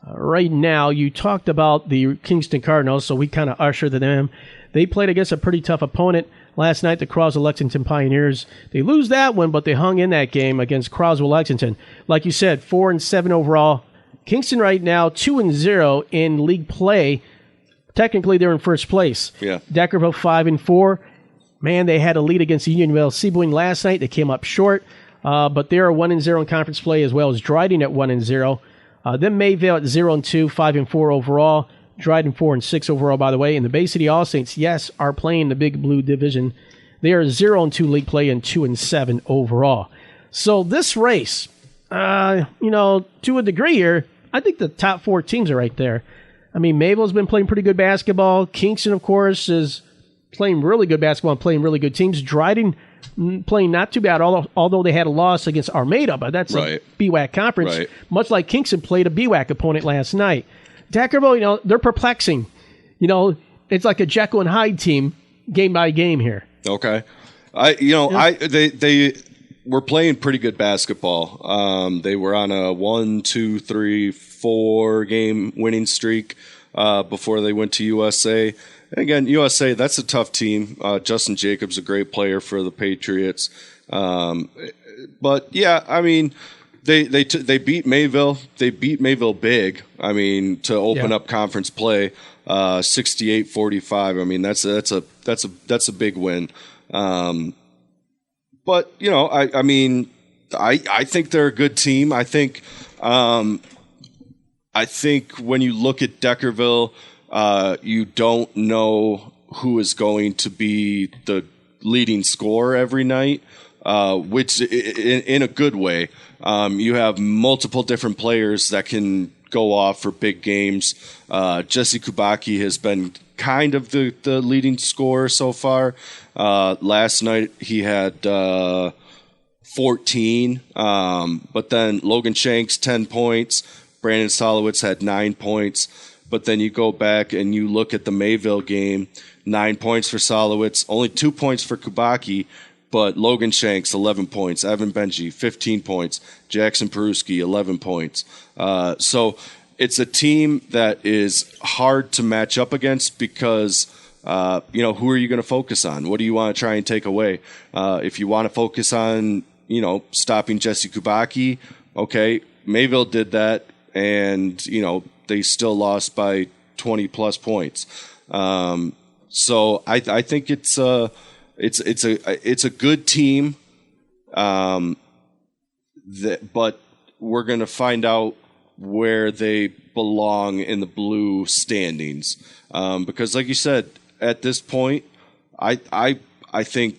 Right now, you talked about the Kingston Cardinals, so we kind of ushered them. They played against a pretty tough opponent last night, the Croswell-Lexington Pioneers. They lose that one, but they hung in that game against Croswell-Lexington. Like you said, 4-7 overall. Kingston right now 2-0 in league play. Technically, they're in first place. Yeah. Deckerville 5-4. Man, they had a lead against Unionville Seaboyne last night. They came up short, but they're 1-0 in conference play, as well as Dryden at 1-0. Then Mayville at 0-2, 5-4 overall. Dryden 4-6 overall, by the way. And the Bay City All Saints, yes, are playing the Big Blue Division. They are 0-2 league play and 2-7 overall. So this race, to a degree here, I think the top 4 teams are right there. I mean, Mayville's been playing pretty good basketball. Kingston, of course, is playing really good basketball and playing really good teams. Dryden playing not too bad, although they had a loss against Armada, but that's a BWAC conference. Right. Much like Kingston played a BWAC opponent last night. Deckerville, they're perplexing. It's like a Jekyll and Hyde team, game by game here. Okay, they were playing pretty good basketball. They were on a 4 game winning streak before they went to USA. And again, USA, that's a tough team. Justin Jacobs, a great player for the Patriots. But yeah, I mean, they beat Mayville. They beat Mayville big. I mean, to open up conference play, 68-45. I mean, that's a big win. But I think they're a good team. I think when you look at Deckerville, you don't know who is going to be the leading scorer every night, which in a good way. You have multiple different players that can go off for big games. Jesse Kubaki has been kind of the leading scorer so far. Last night he had 14, but then Logan Shanks 10 points. Brandon Solowitz had 9 points. But then you go back and you look at the Mayville game, 9 points for Solowitz, only 2 points for Kubaki, but Logan Shanks, 11 points, Evan Benji, 15 points, Jackson Peruski, 11 points. So it's a team that is hard to match up against because, who are you going to focus on? What do you want to try and take away? If you want to focus on, stopping Jesse Kubaki, okay, Mayville did that, and, they still lost by 20-plus points. So I think it's a good team, but we're going to find out where they belong in the blue standings. Because, like you said, at this point, I think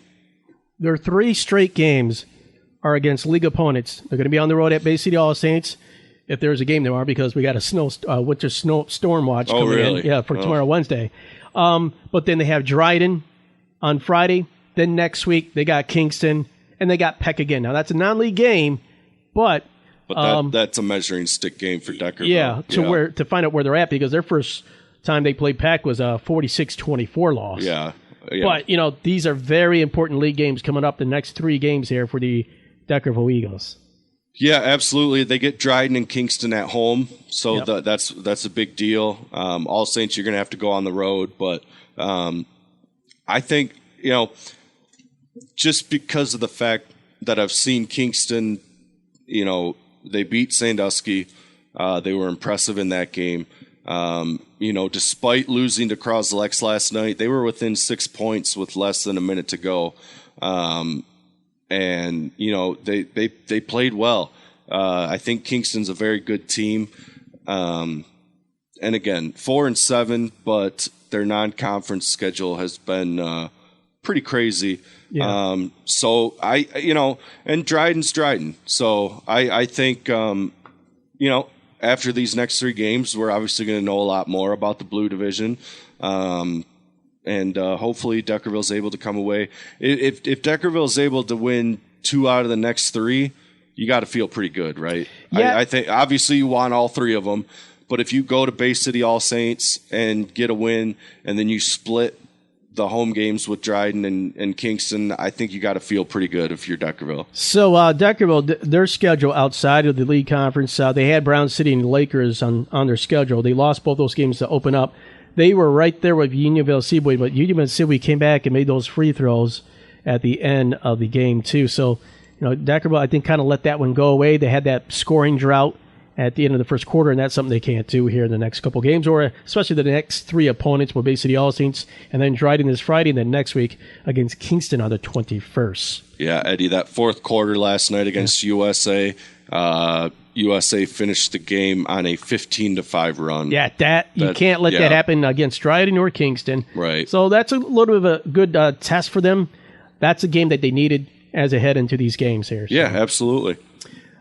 their 3 straight games are against league opponents. They're going to be on the road at Bay City All Saints. If there's a game there, because we got a winter storm watch coming in, for tomorrow, Wednesday. But then they have Dryden on Friday. Then next week they got Kingston and they got Peck again. Now that's a non-league game, but that's a measuring stick game for Deckerville. Yeah, to find out where they're at, because their first time they played Peck was a 46-24 loss. Yeah. But these are very important league games coming up. The next 3 games here for the Deckerville Eagles. Yeah, absolutely. They get Dryden and Kingston at home, so that's a big deal. All Saints, you're going to have to go on the road, but I think, just because of the fact that I've seen Kingston, they beat Sandusky. They were impressive in that game. Despite losing to Croslex last night, they were within 6 points with less than a minute to go. And they played well. I think Kingston's a very good team. And again, 4-7, but their non-conference schedule has been pretty crazy. Yeah. So and Dryden's Dryden. So I think after these next 3 games, we're obviously going to know a lot more about the Blue Division. And hopefully Deckerville's able to come away. If Deckerville's able to win 2 out of the next 3, you got to feel pretty good, right? Yeah. I think obviously you want all 3 of them, but if you go to Bay City All Saints and get a win, and then you split the home games with Dryden and Kingston, I think you got to feel pretty good if you're Deckerville. So Deckerville, their schedule outside of the league conference, they had Brown City and Lakers on their schedule. They lost both those games to open up. They were right there with Unionville Seaboy, but Unionville Seaboy came back and made those free throws at the end of the game, too. So, Deckerville, I think, kind of let that one go away. They had that scoring drought at the end of the first quarter, and that's something they can't do here in the next couple games, or especially the next 3 opponents with Bay City All Saints, and then Dryden this Friday, and then next week against Kingston on the 21st. Yeah, Eddie, that fourth quarter last night against USA, USA finished the game on a 15-5 run. Yeah, you can't let that happen against Dryden or Kingston. Right. So that's a little bit of a good test for them. That's a game that they needed as they head into these games here. So. Yeah, absolutely.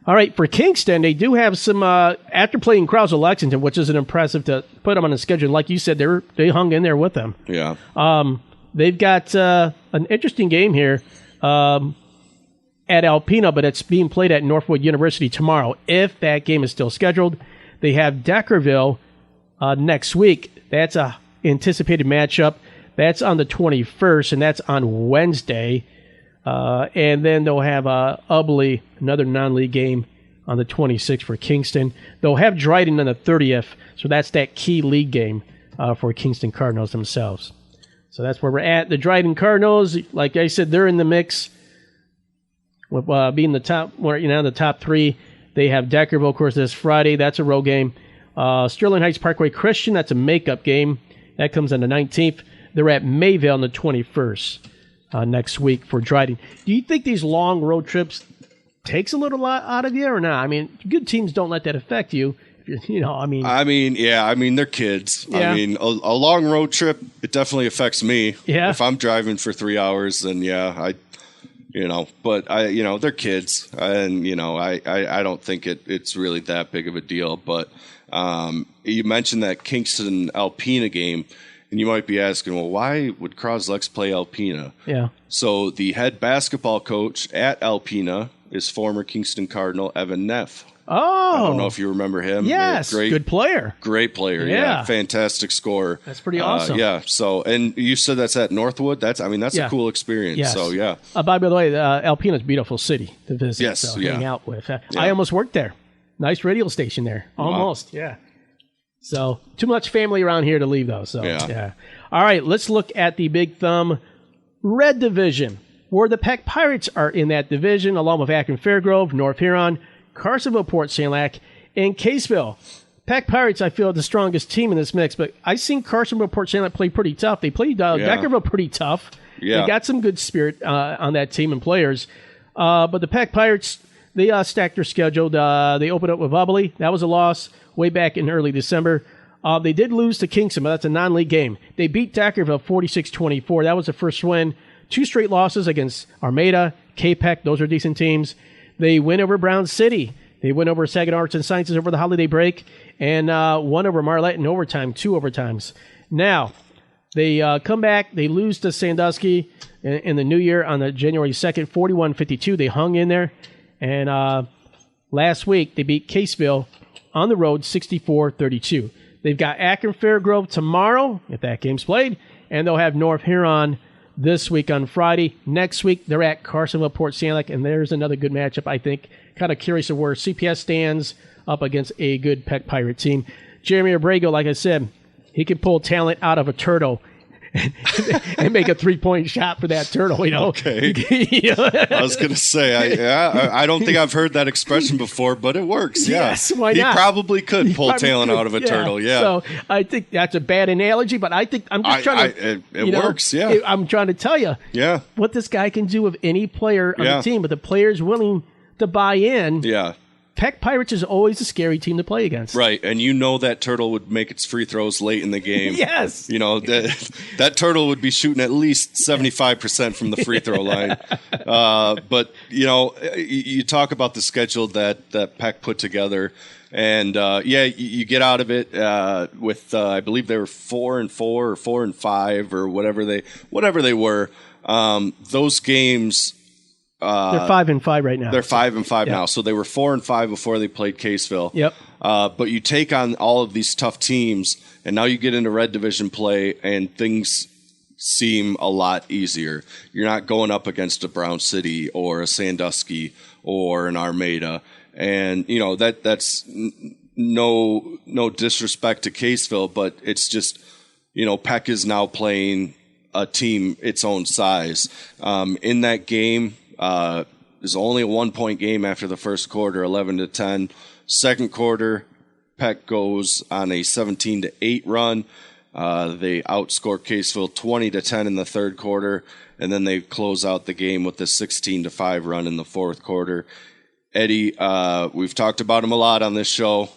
All right, for Kingston, they do have some, after playing Krause Lexington, which is an impressive to put them on the schedule. Like you said, they hung in there with them. Yeah. They've got an interesting game here at Alpena, but it's being played at Northwood University tomorrow. If that game is still scheduled, they have Deckerville next week. That's a anticipated matchup. That's on the 21st, and that's on Wednesday. And then they'll have Ubley, another non-league game, on the 26th for Kingston. They'll have Dryden on the 30th, so that's that key league game for Kingston Cardinals themselves. So that's where we're at. The Dryden Cardinals, like I said, they're in the mix with being the top, the top three. They have Deckerville, of course, this Friday. That's a road game. Sterling Heights Parkway Christian, that's a makeup game. That comes on the 19th. They're at Mayville on the 21st. Next week for Dryden. Do you think these long road trips takes a little lot out of you or not? I mean, good teams don't let that affect you. They're kids. Yeah. I mean, a long road trip, it definitely affects me. Yeah. If I'm driving for 3 hours, then they're kids, and I don't think it's really that big of a deal. But you mentioned that Kingston Alpena game. And you might be asking, well, why would Croslex play Alpena? Yeah. So the head basketball coach at Alpena is former Kingston Cardinal Evan Neff. Oh. I don't know if you remember him. Yes, good player. Great player, yeah. Fantastic scorer. That's pretty awesome. Yeah, so, and you said that's at Northwood? That's a cool experience. Yes. So, yeah. By the way, Alpena's a beautiful city to visit. Yes, hang out with. I almost worked there. Nice radio station there. Almost, yeah. So, too much family around here to leave, though. So, yeah. All right, let's look at the Big Thumb Red Division, where the Peck Pirates are in that division, along with Akron Fairgrove, North Huron, Carsonville, Port Sanilac, and Caseville. Peck Pirates, I feel, are the strongest team in this mix, but I've seen Carsonville, Port Sanilac play pretty tough. They played Deckerville pretty tough. Yeah. They got some good spirit on that team and players. But the Peck Pirates, they stacked their schedule. They opened up with Ubley. That was a loss way back in early December. They did lose to Kingston, but that's a non-league game. They beat Deckerville 46-24. That was the first win. 2 straight losses against Armada, K-Peck. Those are decent teams. They win over Brown City. They win over Saginaw Arts and Sciences over the holiday break, and won over Marlette in overtime, 2 overtimes. Now, they come back. They lose to Sandusky in the new year on the January 2nd, 41-52. They hung in there. And last week, they beat Caseville on the road, 64-32. They've got Akron Fairgrove tomorrow, if that game's played, and they'll have North Huron this week on Friday. Next week, they're at Carsonville, Port Sanilac, and there's another good matchup, I think. Kind of curious of where CPS stands up against a good Peck Pirate team. Jeremy Abrego, like I said, he can pull talent out of a turtle and make a 3-point shot for that turtle, Okay. I was going to say, I don't think I've heard that expression before, but it works. Yeah. Yes, why not? He probably could pull talent out of a turtle. Yeah. So I think that's a bad analogy, but I think I'm just trying to. It works. Yeah. I'm trying to tell you. Yeah. What this guy can do with any player on the team, but the player's willing to buy in. Yeah. Peck Pirates is always a scary team to play against. Right, and that turtle would make its free throws late in the game. Yes. That turtle would be shooting at least 75% from the free throw line. But, you talk about the schedule that Peck put together, and, you get out of it with, I believe they were 4-4 or 4-5 or whatever they were. Those games... they're 5-5 right now. They're 5-5 now. So they were 4-5 before they played Caseville. Yep. But you take on all of these tough teams, and now you get into Red Division play, and things seem a lot easier. You're not going up against a Brown City or a Sandusky or an Armada, and that's no disrespect to Caseville, but it's just Peck is now playing a team its own size. In that game. It was only a 1-point game after the first quarter, 11-10. Second quarter, Peck goes on a 17-8 run. They outscore Caseville 20-10 in the third quarter, and then they close out the game with a 16-5 run in the fourth quarter. Eddie, we've talked about them a lot on this show.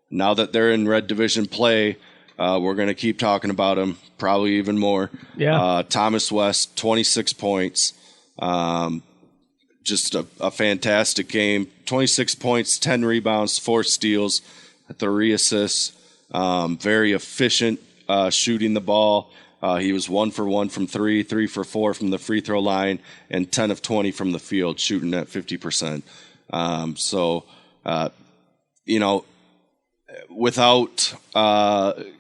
Now that they're in Red Division play, we're going to keep talking about them, probably even more. Yeah. Thomas West, 26 points. Just a fantastic game. 26 points, 10 rebounds, 4 steals, 3 assists. Very efficient shooting the ball. He was 1 for 1 from 3, 3 for 4 from the free throw line, and 10 of 20 from the field, shooting at 50%.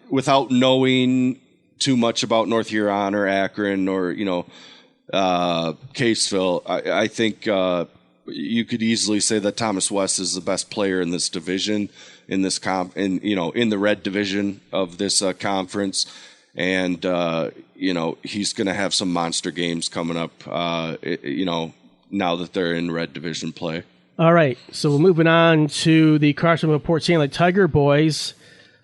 Without knowing too much about North Huron or Akron or Caseville, I think you could easily say that Thomas West is the best player in this division, in this in the Red Division of this conference, and he's going to have some monster games coming up. Now that they're in Red Division play. All right, so we're moving on to the Carson-Port St. Louis Tiger boys.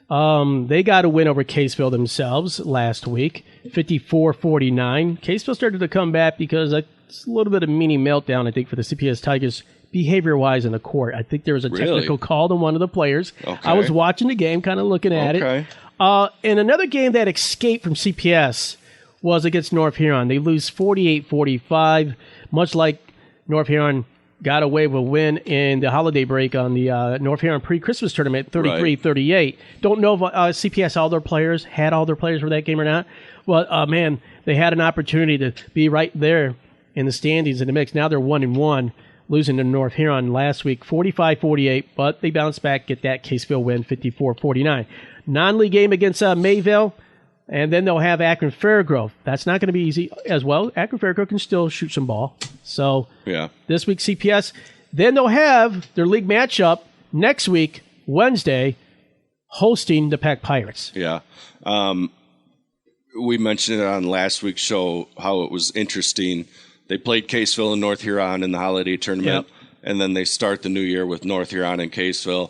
They got a win over Caseville themselves last week, 54-49. Caseville started to come back because it's a little bit of a mini meltdown, I think, for the CPS Tigers behavior-wise in the court. I think there was a technical call to one of the players. Okay. I was watching the game, kind of looking at it. And another game that escaped from CPS was against North Huron. They lose 48-45, much like North Huron got away with a win in the holiday break on the North Huron pre-Christmas tournament, 33-38. Don't know if CPS had all their players for that game or not. Well, man, they had an opportunity to be right there in the standings in the mix. Now they're 1-1, losing to North Huron last week, 45-48, but they bounced back, get that Caseville win, 54-49. Non-league game against Mayville, and then they'll have Akron Fairgrove. That's not going to be easy as well. Akron Fairgrove can still shoot some ball. So this week CPS. Then they'll have their league matchup next week, Wednesday, hosting the Pack Pirates. Yeah. We mentioned it on last week's show how it was interesting. They played Caseville and North Huron in the holiday tournament, and then they start the new year with North Huron and Caseville.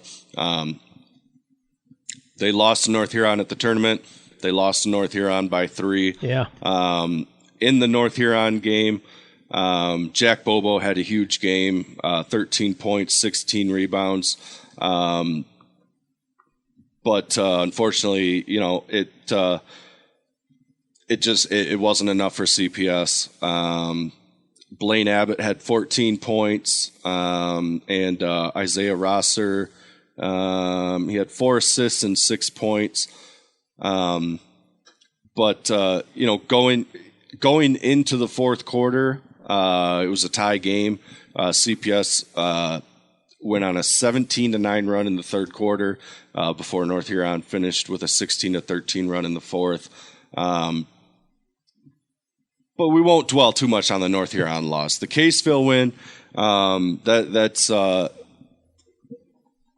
They lost to North Huron at the tournament. They lost to North Huron by 3. Yeah. In the North Huron game, Jack Bobo had a huge game, 13 points, 16 rebounds. But unfortunately, it wasn't enough for CPS. Blaine Abbott had 14 points, and Isaiah Rosser, he had 4 assists and 6 points. But going into the fourth quarter, it was a tie game. CPS went on a 17-9 run in the third quarter before North Huron finished with a 16-13 run in the fourth. But we won't dwell too much on the North Huron loss. The Caseville win, that's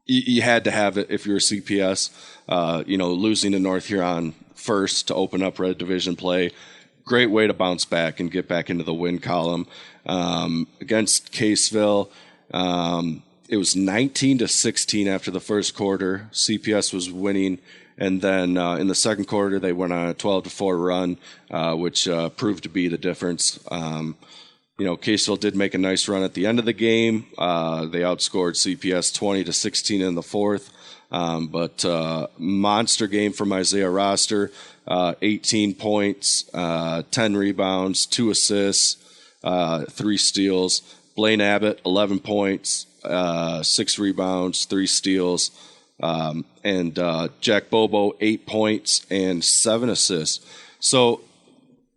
you had to have it if you're a CPS. Losing to North Huron first to open up Red Division play. Great way to bounce back and get back into the win column. Against Caseville, it was 19-16 after the first quarter. CPS was winning, and then in the second quarter they went on a 12-4 run, which proved to be the difference. Caseville did make a nice run at the end of the game. They outscored CPS 20-16 in the fourth. But monster game from Isaiah Roster, 18 points, 10 rebounds, 2 assists, 3 steals. Blaine Abbott, 11 points, 6 rebounds, 3 steals. And Jack Bobo, 8 points and 7 assists. So,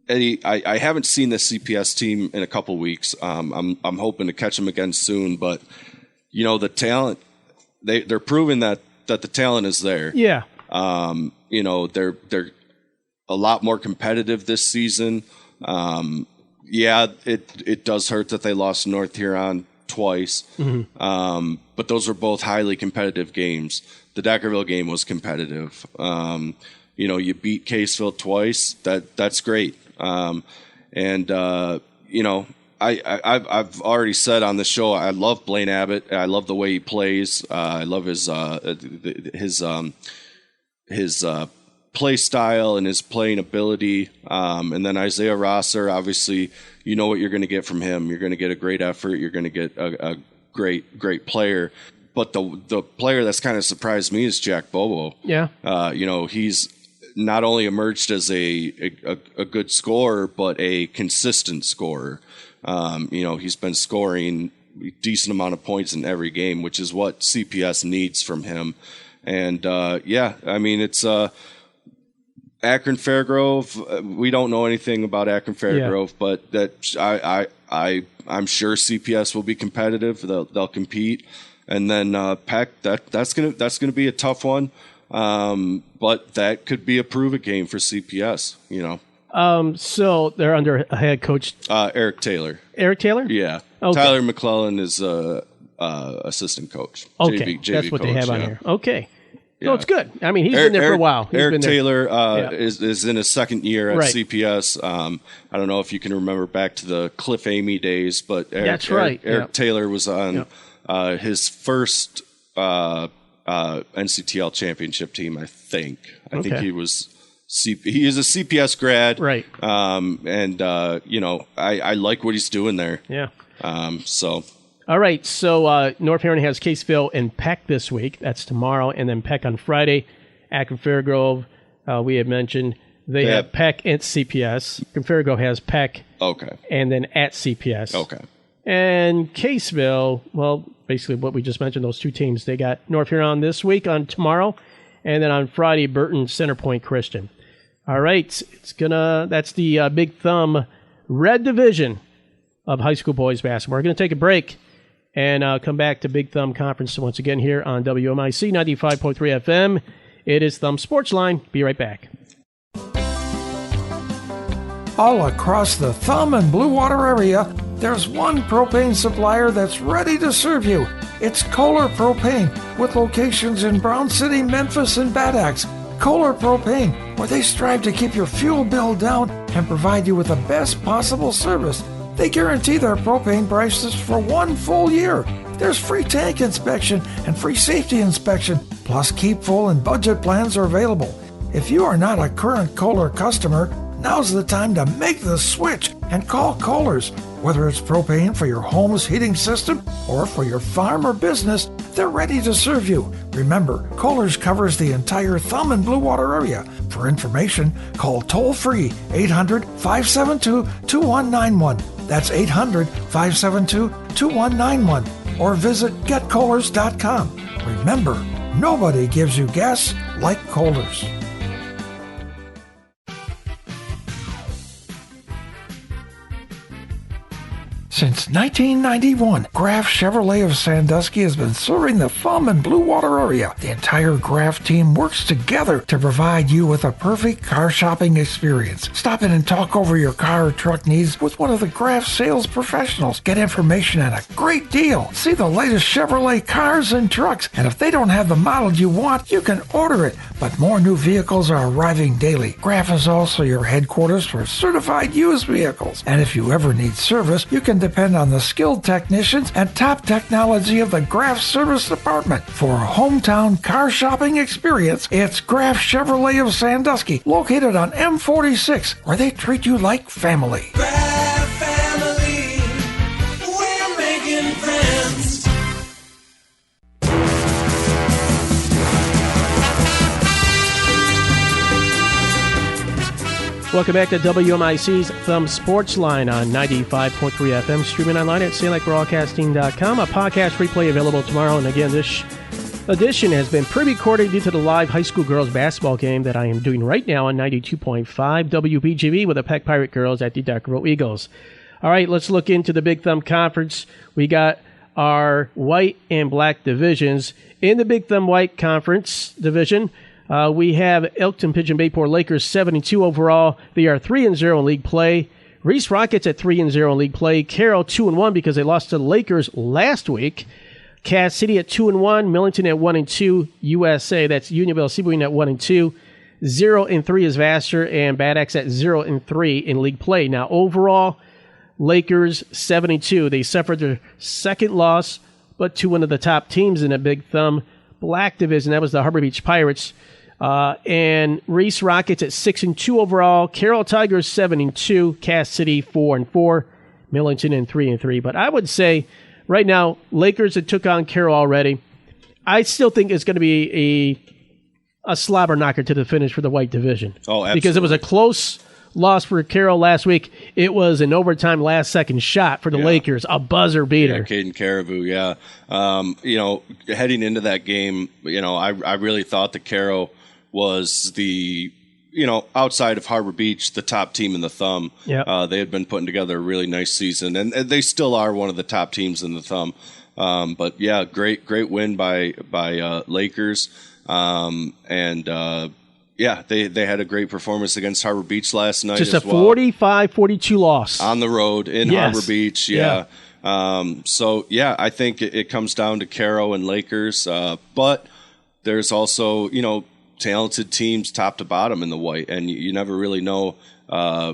Eddie, I haven't seen this CPS team in a couple weeks. I'm hoping to catch them again soon. But, the talent, they're proving that the talent is there. Yeah. They're a lot more competitive this season. It does hurt that they lost to North Huron twice. Mm-hmm. But those were both highly competitive games. The Deckerville game was competitive. You beat Caseville twice. That's great. I've already said on the show, I love Blaine Abbott. I love the way he plays. I love his play style and his playing ability. And then Isaiah Rosser, obviously, you know what you're going to get from him. You're going to get a great effort. You're going to get a great player. But the player that's kind of surprised me is Jack Bobo. Yeah. He's not only emerged as a good scorer, but a consistent scorer. He's been scoring a decent amount of points in every game, which is what CPS needs from him. And it's Akron Fairgrove. We don't know anything about Akron Fairgrove, but that I'm sure CPS will be competitive. They'll compete. And then Peck, that's gonna be a tough one, but that could be a prove-it game for CPS. So they're under a head coach, Eric Taylor. Eric Taylor, yeah. Okay. Tyler McClellan is assistant coach. Okay, JV that's what coach, they have on here. Okay, yeah. so it's good. I mean, he's been there for a while. Eric Taylor is in his second year at CPS. I don't know if you can remember back to the Cliff Amy days, but Eric Taylor was on. His first NCTL championship team, I think. I think he was. He is a CPS grad, right? I like what he's doing there. Yeah. All right. So North Huron has Caseville and Peck this week. That's tomorrow, and then Peck on Friday. Akron Fairgrove, we had mentioned they have Peck at CPS. Akron Fairgrove has Peck. Okay. And then at CPS. Okay. And Caseville, well, basically what we just mentioned, those two teams, they got North Huron this week on tomorrow, and then on Friday, Burton Centerpoint Christian. All right, that's the Big Thumb Red Division of high school boys basketball. We're going to take a break and come back to Big Thumb Conference once again here on WMIC 95.3 FM. It is Thumb Sportsline. Be right back. All across the Thumb and Blue Water area, there's one propane supplier that's ready to serve you. It's Kohler Propane, with locations in Brown City, Memphis, and Bad Axe. Kohler Propane, where they strive to keep your fuel bill down and provide you with the best possible service. They guarantee their propane prices for 1 full year. There's free tank inspection and free safety inspection, plus keep full and budget plans are available. If you are not a current Kohler customer, now's the time to make the switch and call Kohler's. Whether it's propane for your home's heating system or for your farm or business, they're ready to serve you. Remember, Kohler's covers the entire Thumb and Blue Water area. For information, call toll-free 800-572-2191. That's 800-572-2191. Or visit getkohlers.com. Remember, nobody gives you gas like Kohler's. Since 1991, Graf Chevrolet of Sandusky has been serving the Thumb and Blue Water area. The entire Graf team works together to provide you with a perfect car shopping experience. Stop in and talk over your car or truck needs with one of the Graf sales professionals. Get information and a great deal. See the latest Chevrolet cars and trucks, and if they don't have the model you want, you can order it. But more new vehicles are arriving daily. Graf is also your headquarters for certified used vehicles. And if you ever need service, you can depend on the skilled technicians and top technology of the Graf Service Department. For a hometown car shopping experience, it's Graf Chevrolet of Sandusky, located on M46, where they treat you like family. Graf family, we're making friends. Welcome back to WMIC's Thumb Sportsline on 95.3 FM, streaming online at SaniLacBroadcasting.com. A podcast replay available tomorrow. And again, this edition has been pre-recorded due to the live high school girls basketball game that I am doing right now on 92.5 WBGV with the Peck Pirate girls at the Deckerville Eagles. All right, let's look into the Big Thumb Conference. We got our white and black divisions. In the Big Thumb White Conference division, we have Elkton Pigeon Bayport Lakers 72 overall. They are 3-0 in league play. Reese Rockets at 3-0 in league play. Carroll 2-1 because they lost to the Lakers last week. Cass City at 2-1. Millington at 1-2. USA, that's Unionville Sebring at 1-2. 0-3 is Vassar, and Bad Axe at 0-3 in league play. Now overall, Lakers 72. They suffered their second loss, but to one of the top teams in the Big Thumb Black division. That was the Harbor Beach Pirates. And Reese Rockets at 6-2 overall. Carroll Tigers 7-2. Cass City 4-4. Millington in 3-3. But I would say right now, Lakers that took on Carroll already. I still think it's going to be a slobber knocker to the finish for the White Division. Oh, absolutely. Because it was a close loss for Carroll last week. It was an overtime last-second shot for the Lakers, a buzzer beater. Yeah, Caden Caribou, yeah. Heading into that game, I really thought that Carroll was the, outside of Harbor Beach, the top team in the Thumb. Yeah. They had been putting together a really nice season, and they still are one of the top teams in the Thumb. But yeah, great win by Lakers. They had a great performance against Harbor Beach last night. Just as a well. 45-42 loss. On the road in Harbor Beach, yeah. I think it comes down to Carroll and Lakers. But there's also, talented teams top to bottom in the White, and you never really know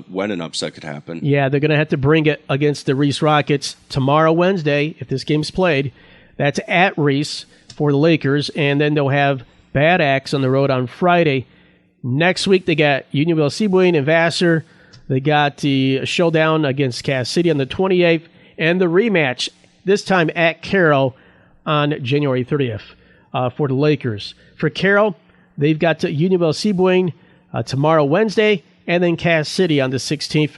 when an upset could happen. Yeah, they're going to have to bring it against the Reese Rockets tomorrow, Wednesday, if this game's played. That's at Reese for the Lakers, and then they'll have Bad Axe on the road on Friday. Next week, they got Unionville Seaboyne and Vassar. They got the showdown against Cass City on the 28th, and the rematch, this time at Carroll on January 30th for the Lakers. For Carroll, they've got Unionville Seaboyne tomorrow, Wednesday, and then Cass City on the 16th.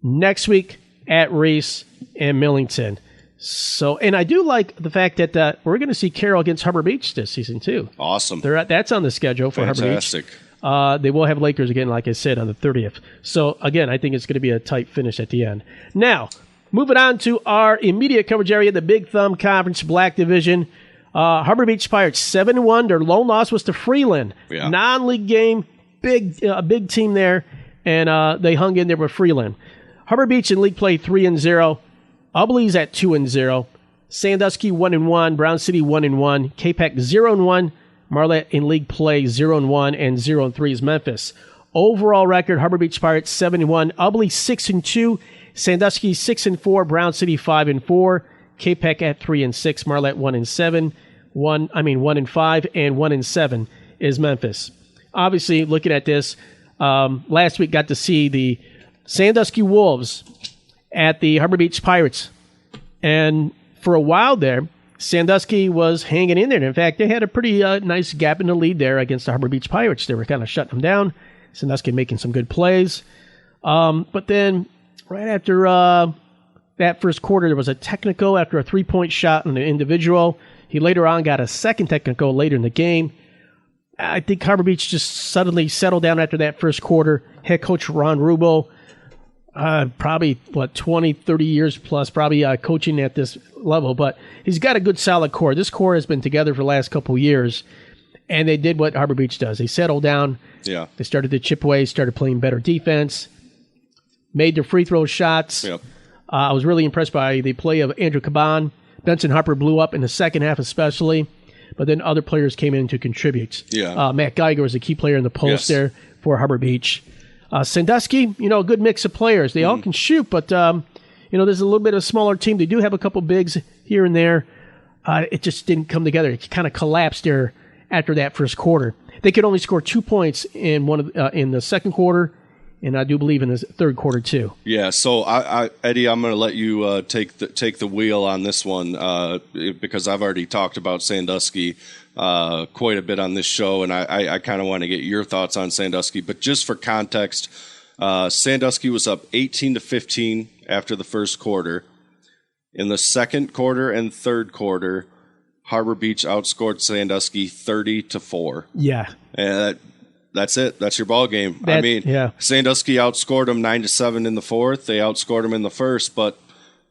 Next week at Reese and Millington. So, and I do like the fact that we're going to see Carroll against Harbor Beach this season, too. Awesome. That's on the schedule for Fantastic. Harbor Beach. They will have Lakers again, like I said, on the 30th. So, again, I think it's going to be a tight finish at the end. Now, moving on to our immediate coverage area, the Big Thumb Conference Black Division. Harbor Beach Pirates 7-1. Their lone loss was to Freeland. Yeah. Non-league game, big team there, and they hung in there with Freeland. Harbor Beach in league play 3-0. Ubly's at 2-0. Sandusky 1-1. Brown City 1-1. K-Pac 0-1. Marlette in league play 0-1, and 0-3 is Memphis. Overall record: Harbor Beach Pirates 7-1. Ubly 6-2. Sandusky 6-4. Brown City 5-4. K-Pac at 3-6. Marlette 1-7. 1-5, and 1-7 is Memphis. Obviously, looking at this, last week got to see the Sandusky Wolves at the Harbor Beach Pirates. And for a while there, Sandusky was hanging in there. And in fact, they had a pretty nice gap in the lead there against the Harbor Beach Pirates. They were kind of shutting them down. Sandusky making some good plays. But then right after that first quarter, there was a technical after a three-point shot on an individual. He later on got a second technical later in the game. I think Harbor Beach just suddenly settled down after that first quarter. Head coach Ron Rubel, probably, 20, 30 years plus, probably coaching at this level. But he's got a good, solid core. This core has been together for the last couple years, and they did what Harbor Beach does. They settled down. Yeah. They started to chip away, started playing better defense, made their free throw shots. Yep. I was really impressed by the play of Andrew Caban. Benson Harper blew up in the second half especially, but then other players came in to contribute. Yeah. Matt Gallagher was a key player in the post there for Harbor Beach. Sandusky, a good mix of players. They all can shoot, but, there's a little bit of a smaller team. They do have a couple bigs here and there. It just didn't come together. It kind of collapsed there after that first quarter. They could only score 2 points in in the second quarter, and I do believe in the third quarter too. Yeah, so Eddie, I'm going to let you take the wheel on this one because I've already talked about Sandusky quite a bit on this show, and I kind of want to get your thoughts on Sandusky. But just for context, Sandusky was up 18-15 after the first quarter. In the second quarter and third quarter, Harbor Beach outscored Sandusky 30-4. Yeah. And that's it. That's your ball game. Sandusky outscored them 9-7 in the fourth. They outscored them in the first, but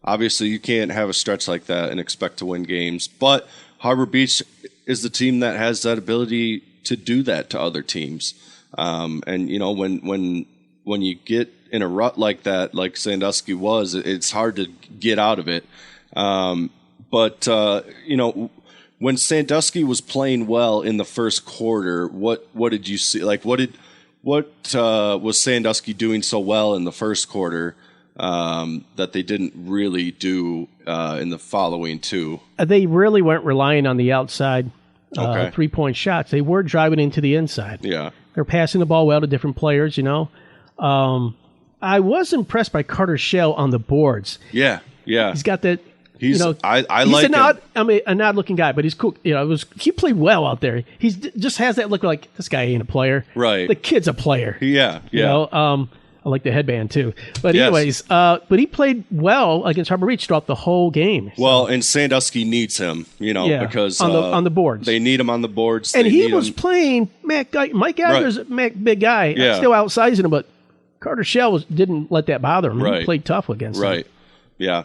obviously you can't have a stretch like that and expect to win games. But Harbor Beach is the team that has that ability to do that to other teams. And when you get in a rut like that, like Sandusky was, it's hard to get out of it. When Sandusky was playing well in the first quarter, what did you see? Like, what was Sandusky doing so well in the first quarter that they didn't really do in the following two? They really weren't relying on the outside 3-point shots. They were driving into the inside. Yeah, they're passing the ball well to different players. I was impressed by Carter Shell on the boards. Yeah. He's got that. He's I he's like an him. an odd looking guy, but he's cool. He played well out there. He's just has that look like this guy ain't a player. Right. The kid's a player. Yeah. I like the headband too. But anyways, but he played well against Harbor Beach throughout the whole game. So. Well, and Sandusky needs him, because on the boards. They need him on the boards. And he was playing Mike Gallagher's big guy. Yeah. Still outsizing him, but Carter Shell didn't let that bother him. Right. He played tough against him. Right. Yeah.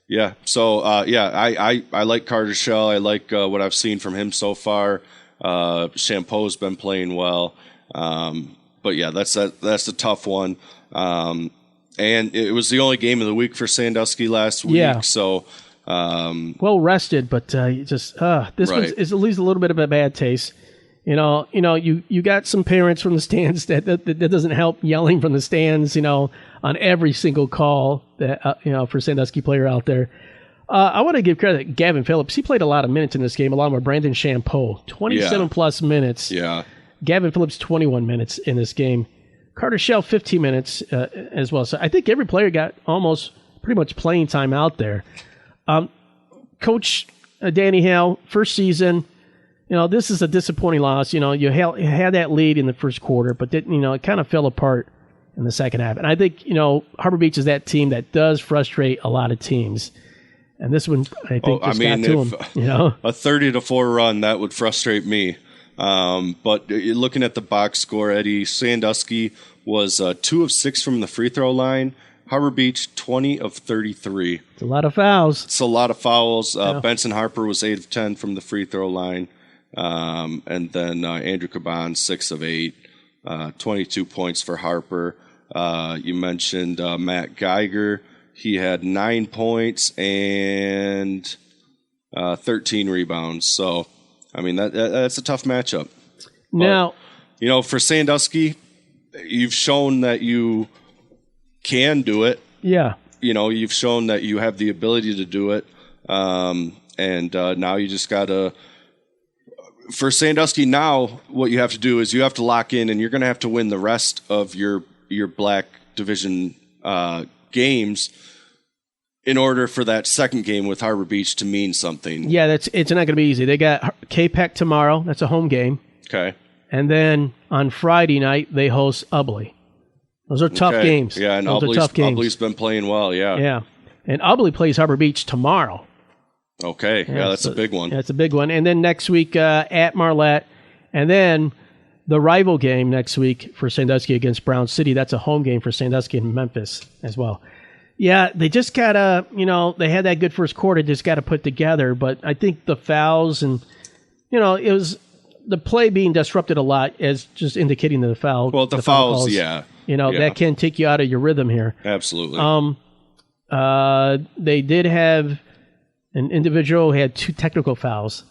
Yeah. So, I like Carter Shell. I like what I've seen from him so far. Champeau's been playing well. But yeah, that's a tough one. And it was the only game of the week for Sandusky last week. Yeah. So, well rested, but this one is at least a little bit of a bad taste. You got some parents from the stands that doesn't help, yelling from the stands, on every single call that for Sandusky player out there. I want to give credit to Gavin Phillips. He played a lot of minutes in this game, along with Brandon Champeau, 27 plus minutes. Yeah. Gavin Phillips, 21 minutes in this game. Carter Shell, 15 minutes as well. So I think every player got almost pretty much playing time out there. Coach Danny Hale, first season, this is a disappointing loss. You had that lead in the first quarter, but it kind of fell apart in the second half. And I think, Harbor Beach is that team that does frustrate a lot of teams. And this one, I think, got to him. A 30-4 run, that would frustrate me. But looking at the box score, Eddie, Sandusky was 2 of 6 from the free throw line. Harbor Beach, 20 of 33. It's a lot of fouls. It's a lot of fouls. Benson Harper was 8 of 10 from the free throw line. And then Andrew Caban, 6 of 8, 22 points for Harper. You mentioned Matt Geiger. He had 9 points and 13 rebounds. So, I mean, that's a tough matchup. Now, for Sandusky, you've shown that you can do it. Yeah. You've shown that you have the ability to do it. And now you just got to – for Sandusky now, what you have to do is you have to lock in, and you're going to have to win the rest of your Black Division games in order for that second game with Harbor Beach to mean something. Yeah, it's not going to be easy. They got K-Pac tomorrow. That's a home game. Okay. And then on Friday night, they host Ubley. Those are tough games. Yeah, and those are tough games. Ubley's been playing well, yeah. Yeah. And Ubley plays Harbor Beach tomorrow. Okay. Yeah, that's a big one. That's a big one. And then next week at Marlette. And then the rival game next week for Sandusky against Brown City. That's a home game for Sandusky and Memphis as well. Yeah, they just got to, they had that good first quarter, just got to put together. But I think the fouls and, it was the play being disrupted a lot as just indicating the foul. Well, the fouls, calls, yeah. That can take you out of your rhythm here. Absolutely. They did have an individual who had 2 technical fouls.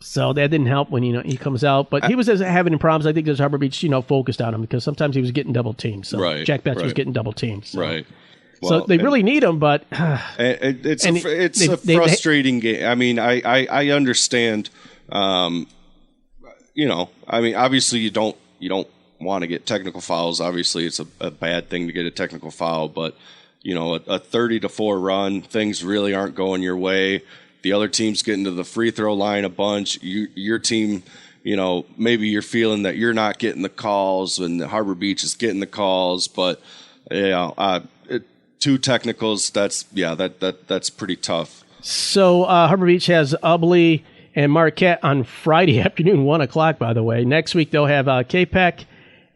So that didn't help when he comes out, but he was having problems. I think because Harbor Beach focused on him because sometimes he was getting double teamed. So right, Jack Betts was getting double teamed. So. Right. Well, so they really need him, but it's a frustrating game. I mean, I understand. Obviously you don't want to get technical fouls. Obviously, it's a bad thing to get a technical foul, but a 30-4 run, things really aren't going your way. The other team's getting to the free throw line a bunch. Your team, maybe you're feeling that you're not getting the calls, and Harbor Beach is getting the calls. But 2 technicals, that's pretty tough. So Harbor Beach has Ubley and Marquette on Friday afternoon, 1:00. By the way, next week they'll have K-Pac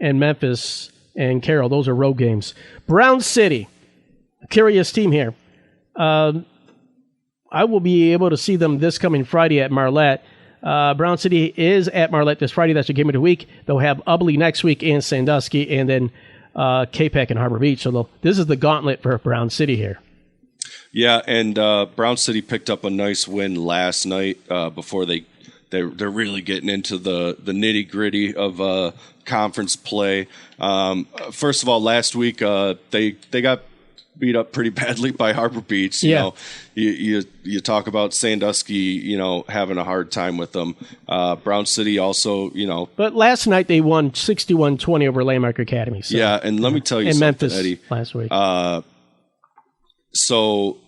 and Memphis and Carroll. Those are road games. Brown City, a curious team here. I will be able to see them this coming Friday at Marlette. Brown City is at Marlette this Friday. That's your game of the week. They'll have Ubley next week and Sandusky, and then K-Pac and Harbor Beach. So this is the gauntlet for Brown City here. Yeah, and Brown City picked up a nice win last night before they're really getting into the nitty-gritty of conference play. First of all, last week they got beat up pretty badly by Harbor Beach. You talk about Sandusky, having a hard time with them. Brown City also, But last night they won 61-20 over Landmark Academy. So, yeah, and let me tell you and something, Memphis Eddie. Last week. So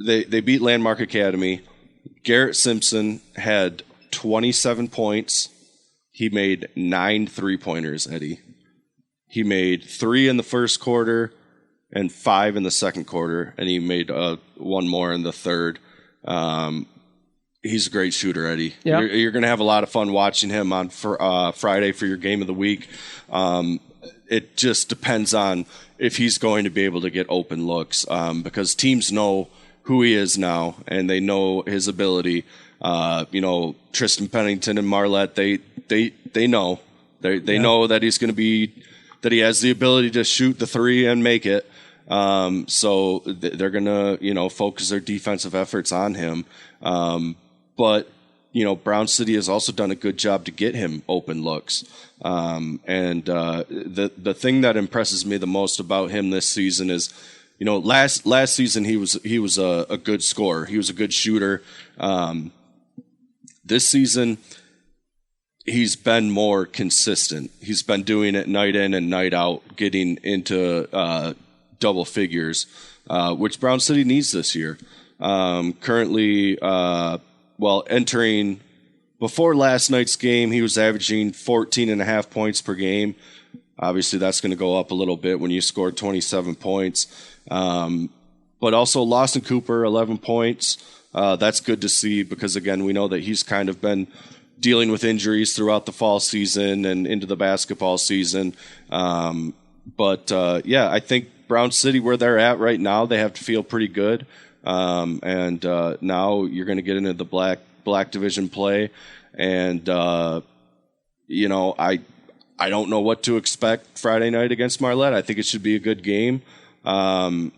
they beat Landmark Academy. Garrett Simpson had 27 points. He made 9 3-pointers, Eddie. He made 3 in the first quarter and 5 in the second quarter, and he made 1 more in the third. He's a great shooter, Eddie. Yep. You're going to have a lot of fun watching him on Friday for your game of the week. It just depends on if he's going to be able to get open looks, because teams know who he is now, and they know his ability. Tristan Pennington and Marlette, they know. They know that he's going to be, that he has the ability to shoot the 3 and make it. So they're going to, focus their defensive efforts on him. But Brown City has also done a good job to get him open looks. The thing that impresses me the most about him this season is, last season he was a good scorer. He was a good shooter. This season, he's been more consistent. He's been doing it night in and night out, getting into double figures, which Brown City needs this year. Currently, entering before last night's game, he was averaging 14.5 points per game. Obviously, that's going to go up a little bit when you scored 27 points. But also Lawson Cooper, 11 points. That's good to see because, again, we know that he's kind of been dealing with injuries throughout the fall season and into the basketball season. I think Brown City, where they're at right now, they have to feel pretty good. Now you're going to get into the black division play. And, I don't know what to expect Friday night against Marlette. I think it should be a good game. I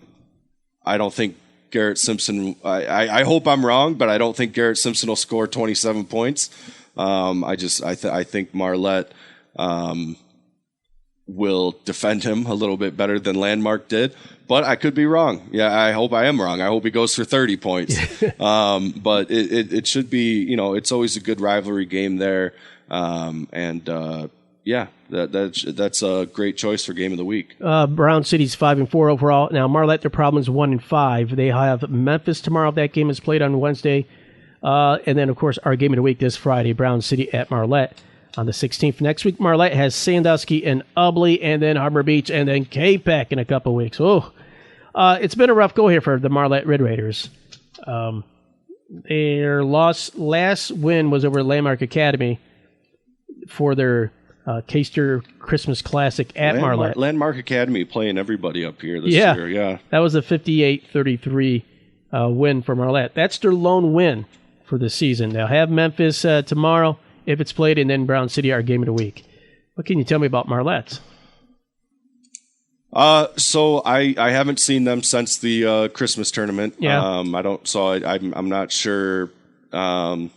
don't think Garrett Simpson, I hope I'm wrong, but I don't think Garrett Simpson will score 27 points. I think Marlette will defend him a little bit better than Landmark did, but I could be wrong. Yeah, I hope I am wrong. I hope he goes for 30 points. But it should be, it's always a good rivalry game there. That's a great choice for game of the week. Brown City's 5-4 overall. Now Marlette, their problem is 1-5. They have Memphis tomorrow. That game is played on Wednesday. And then, of course, our game of the week this Friday, Brown City at Marlette on the 16th. Next week, Marlette has Sandusky and Ubley, and then Harbor Beach, and then K-Pac in a couple weeks. It's been a rough go here for the Marlette Red Raiders. Their last win was over Landmark Academy for their Caster Christmas Classic at Marlette. Landmark Academy playing everybody up here this year. Yeah, that was a 58-33 win for Marlette. That's their lone win for the season. They'll have Memphis tomorrow if it's played, and then Brown City, our game of the week. What can you tell me about Marlette? So I haven't seen them since the Christmas tournament. Yeah. I'm not sure. I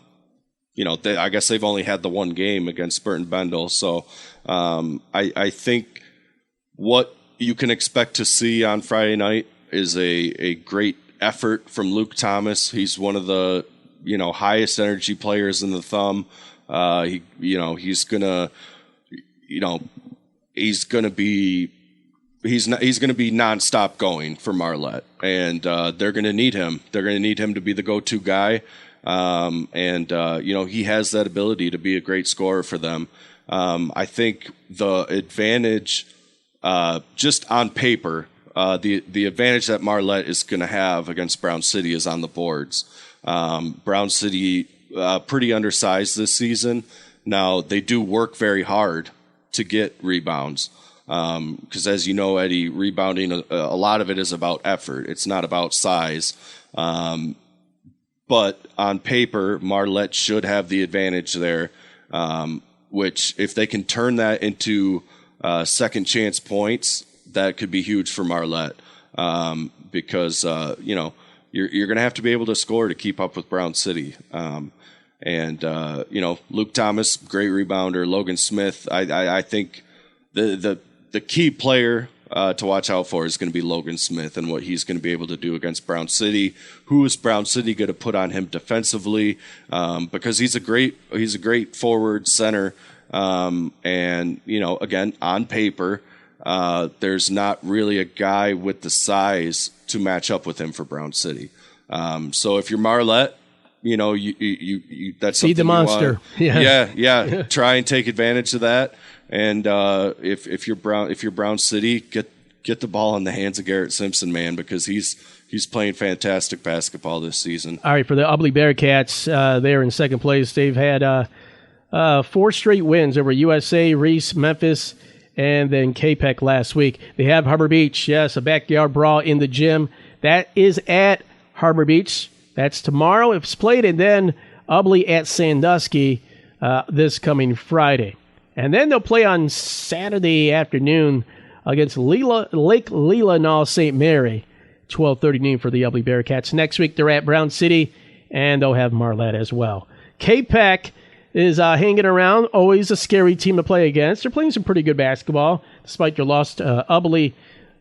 guess they've only had the one game against Burton Bendel. So I think what you can expect to see on Friday night is a great effort from Luke Thomas. He's one of the highest energy players in the Thumb. He's gonna be nonstop going for Marlette, and they're gonna need him. They're gonna need him to be the go-to guy. He has that ability to be a great scorer for them. I think the advantage, just on paper, the advantage that Marlette is going to have against Brown City is on the boards. Brown City, pretty undersized this season. Now, they do work very hard to get rebounds. Because as you know, Eddie, rebounding, a lot of it is about effort. It's not about size. But on paper, Marlette should have the advantage there, which if they can turn that into second chance points, that could be huge for Marlette, because you're going to have to be able to score to keep up with Brown City. Luke Thomas, great rebounder. Logan Smith, I think the key player to watch out for is going to be Logan Smith and what he's going to be able to do against Brown City. Who is Brown City going to put on him defensively? Because he's a great forward center. Again, on paper, there's not really a guy with the size to match up with him for Brown City. So if you're Marlette, you that's feed the monster. Yeah. Try and take advantage of that. And if you're Brown City, get the ball in the hands of Garrett Simpson, man, because he's playing fantastic basketball this season. All right, for the Ubly Bearcats, they're in second place. They've had 4 straight wins over USA, Reese, Memphis, and then KPEC last week. They have Harbor Beach, yes, a backyard brawl in the gym. That is at Harbor Beach. That's tomorrow if it's played, and then Ubly at Sandusky this coming Friday. And then they'll play on Saturday afternoon against Lake Leelanau St. Mary, 12:30 noon for the Ubly Bearcats. Next week they're at Brown City, and they'll have Marlette as well. KPEC is hanging around, always a scary team to play against. They're playing some pretty good basketball, despite their loss to Ubly.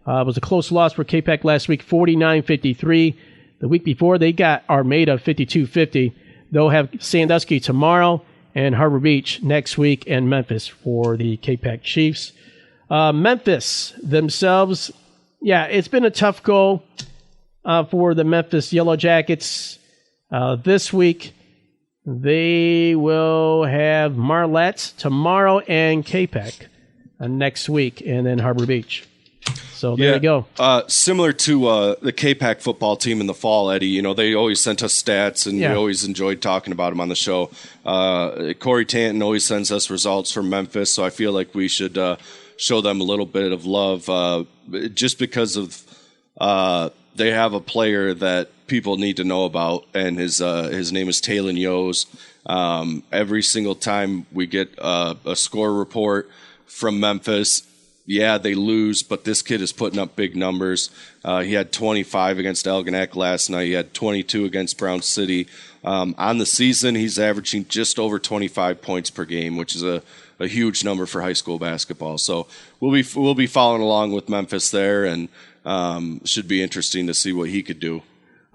Was a close loss for KPEC last week, 49-53. The week before, they got Armada 52-50. They'll have Sandusky tomorrow and Harbor Beach next week, and Memphis for the KPEC Chiefs. Memphis themselves, it's been a tough go for the Memphis Yellow Jackets. This week, they will have Marlette tomorrow and KPEC next week, and then Harbor Beach. So there you go. Similar to the KPAC football team in the fall, Eddie, they always sent us stats, and we always enjoyed talking about them on the show. Corey Tanton always sends us results from Memphis, so I feel like we should show them a little bit of love just because of they have a player that people need to know about, and his name is Talon Yos. Every single time we get a score report from Memphis, they lose, but this kid is putting up big numbers. He had 25 against Algonac last night. He had 22 against Brown City. On the season, he's averaging just over 25 points per game, which is a huge number for high school basketball. So we'll be following along with Memphis there, and should be interesting to see what he could do.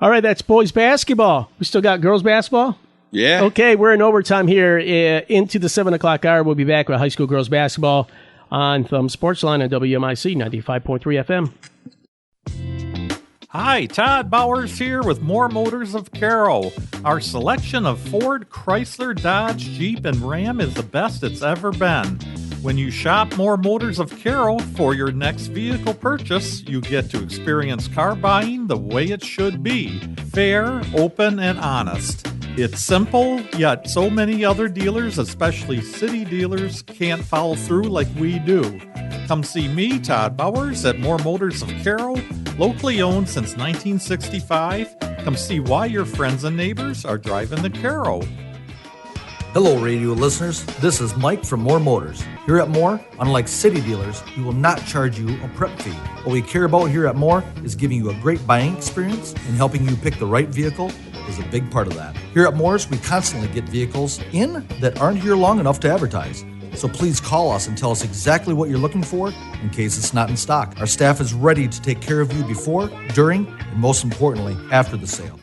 All right, that's boys basketball. We still got girls basketball? Yeah. Okay, we're in overtime here into the 7 o'clock hour. We'll be back with high school girls basketball on Sportsline and WMIC 95.3 FM. Hi, Todd Bowers here with More Motors of Carroll. Our selection of Ford, Chrysler, Dodge, Jeep, and Ram is the best it's ever been. When you shop More Motors of Carroll for your next vehicle purchase, you get to experience car buying the way it should be. Fair, open, and honest. It's simple, yet so many other dealers, especially city dealers, can't follow through like we do. Come see me, Todd Bowers, at More Motors of Carroll, locally owned since 1965. Come see why your friends and neighbors are driving the Carroll. Hello, radio listeners. This is Mike from More Motors. Here at More, unlike city dealers, we will not charge you a prep fee. What we care about here at More is giving you a great buying experience, and helping you pick the right vehicle is a big part of that. Here at Moore's, we constantly get vehicles in that aren't here long enough to advertise. So please call us and tell us exactly what you're looking for in case it's not in stock. Our staff is ready to take care of you before, during, and most importantly, after the sale.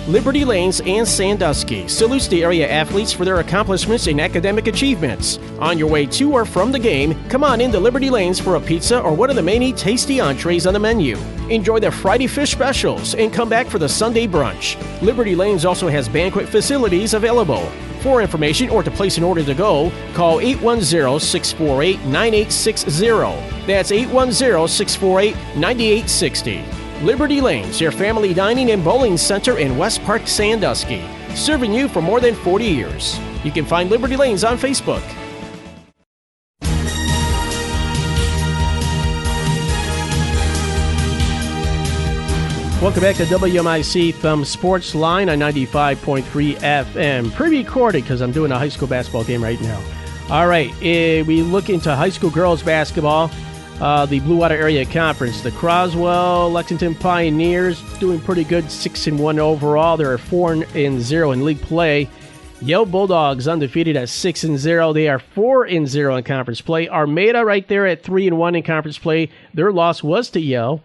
Liberty Lanes and Sandusky salutes the area athletes for their accomplishments and academic achievements. On your way to or from the game, come on into Liberty Lanes for a pizza or one of the many tasty entrees on the menu. Enjoy the Friday fish specials and come back for the Sunday brunch. Liberty Lanes also has banquet facilities available. For information or to place an order to go, call 810-648-9860. That's 810-648-9860. Liberty Lanes, your family dining and bowling center in West Park, Sandusky, serving you for more than 40 years. You can find Liberty Lanes on Facebook. Welcome back to WMIC Sportsline on 95.3 FM. Pre-recorded because I'm doing a high school basketball game right now. All right, we look into high school girls basketball. The Blue Water Area Conference. The Croswell Lexington Pioneers doing pretty good, 6-1 overall. They're 4-0 in league play. Yale Bulldogs undefeated at 6-0. They are 4-0 in conference play. Armada right there at 3-1 in conference play. Their loss was to Yale,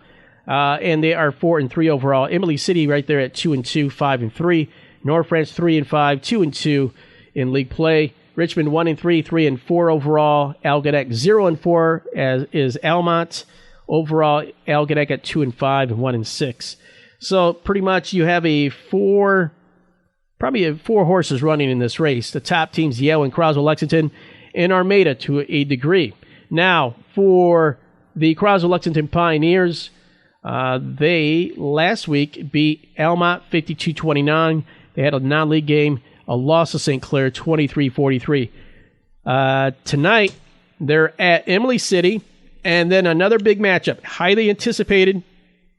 and they are 4-3 overall. Emily City right there at 2-2, 5-3. North France 3-5, 2-2 in league play. Richmond 1-3, 3-4 overall. Algonac 0-4 as is Almont. Overall, Algonac at 2-5 and 1-6. So pretty much you have probably four horses running in this race. The top teams, Yale and Croswell Lexington, and Armada to a degree. Now, for the Croswell Lexington Pioneers, they last week beat Almont 52-29. They had a non-league game, a loss to St. Clair 23-43. Tonight, they're at Emily City, and then another big matchup, highly anticipated.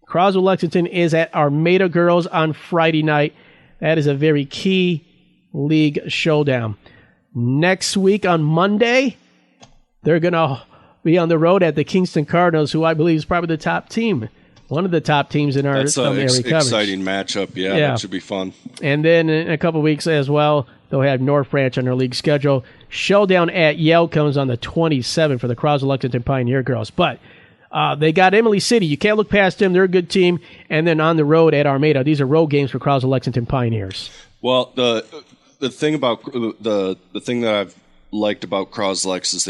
Croswell Lexington is at Armada Girls on Friday night. That is a very key league showdown. Next week on Monday, they're going to be on the road at the Kingston Cardinals, who I believe is probably the top team. One of the top teams in our area coverage. That's an exciting matchup. Yeah, that should be fun. And then in a couple of weeks as well, they'll have North Branch on their league schedule. Showdown at Yale comes on the 27th for the Croswell Lexington Pioneer Girls. But they got Emily City. You can't look past them. They're a good team. And then on the road at Armada. These are road games for Croswell Lexington Pioneers. Well, the thing about the thing that I've liked about Croslex is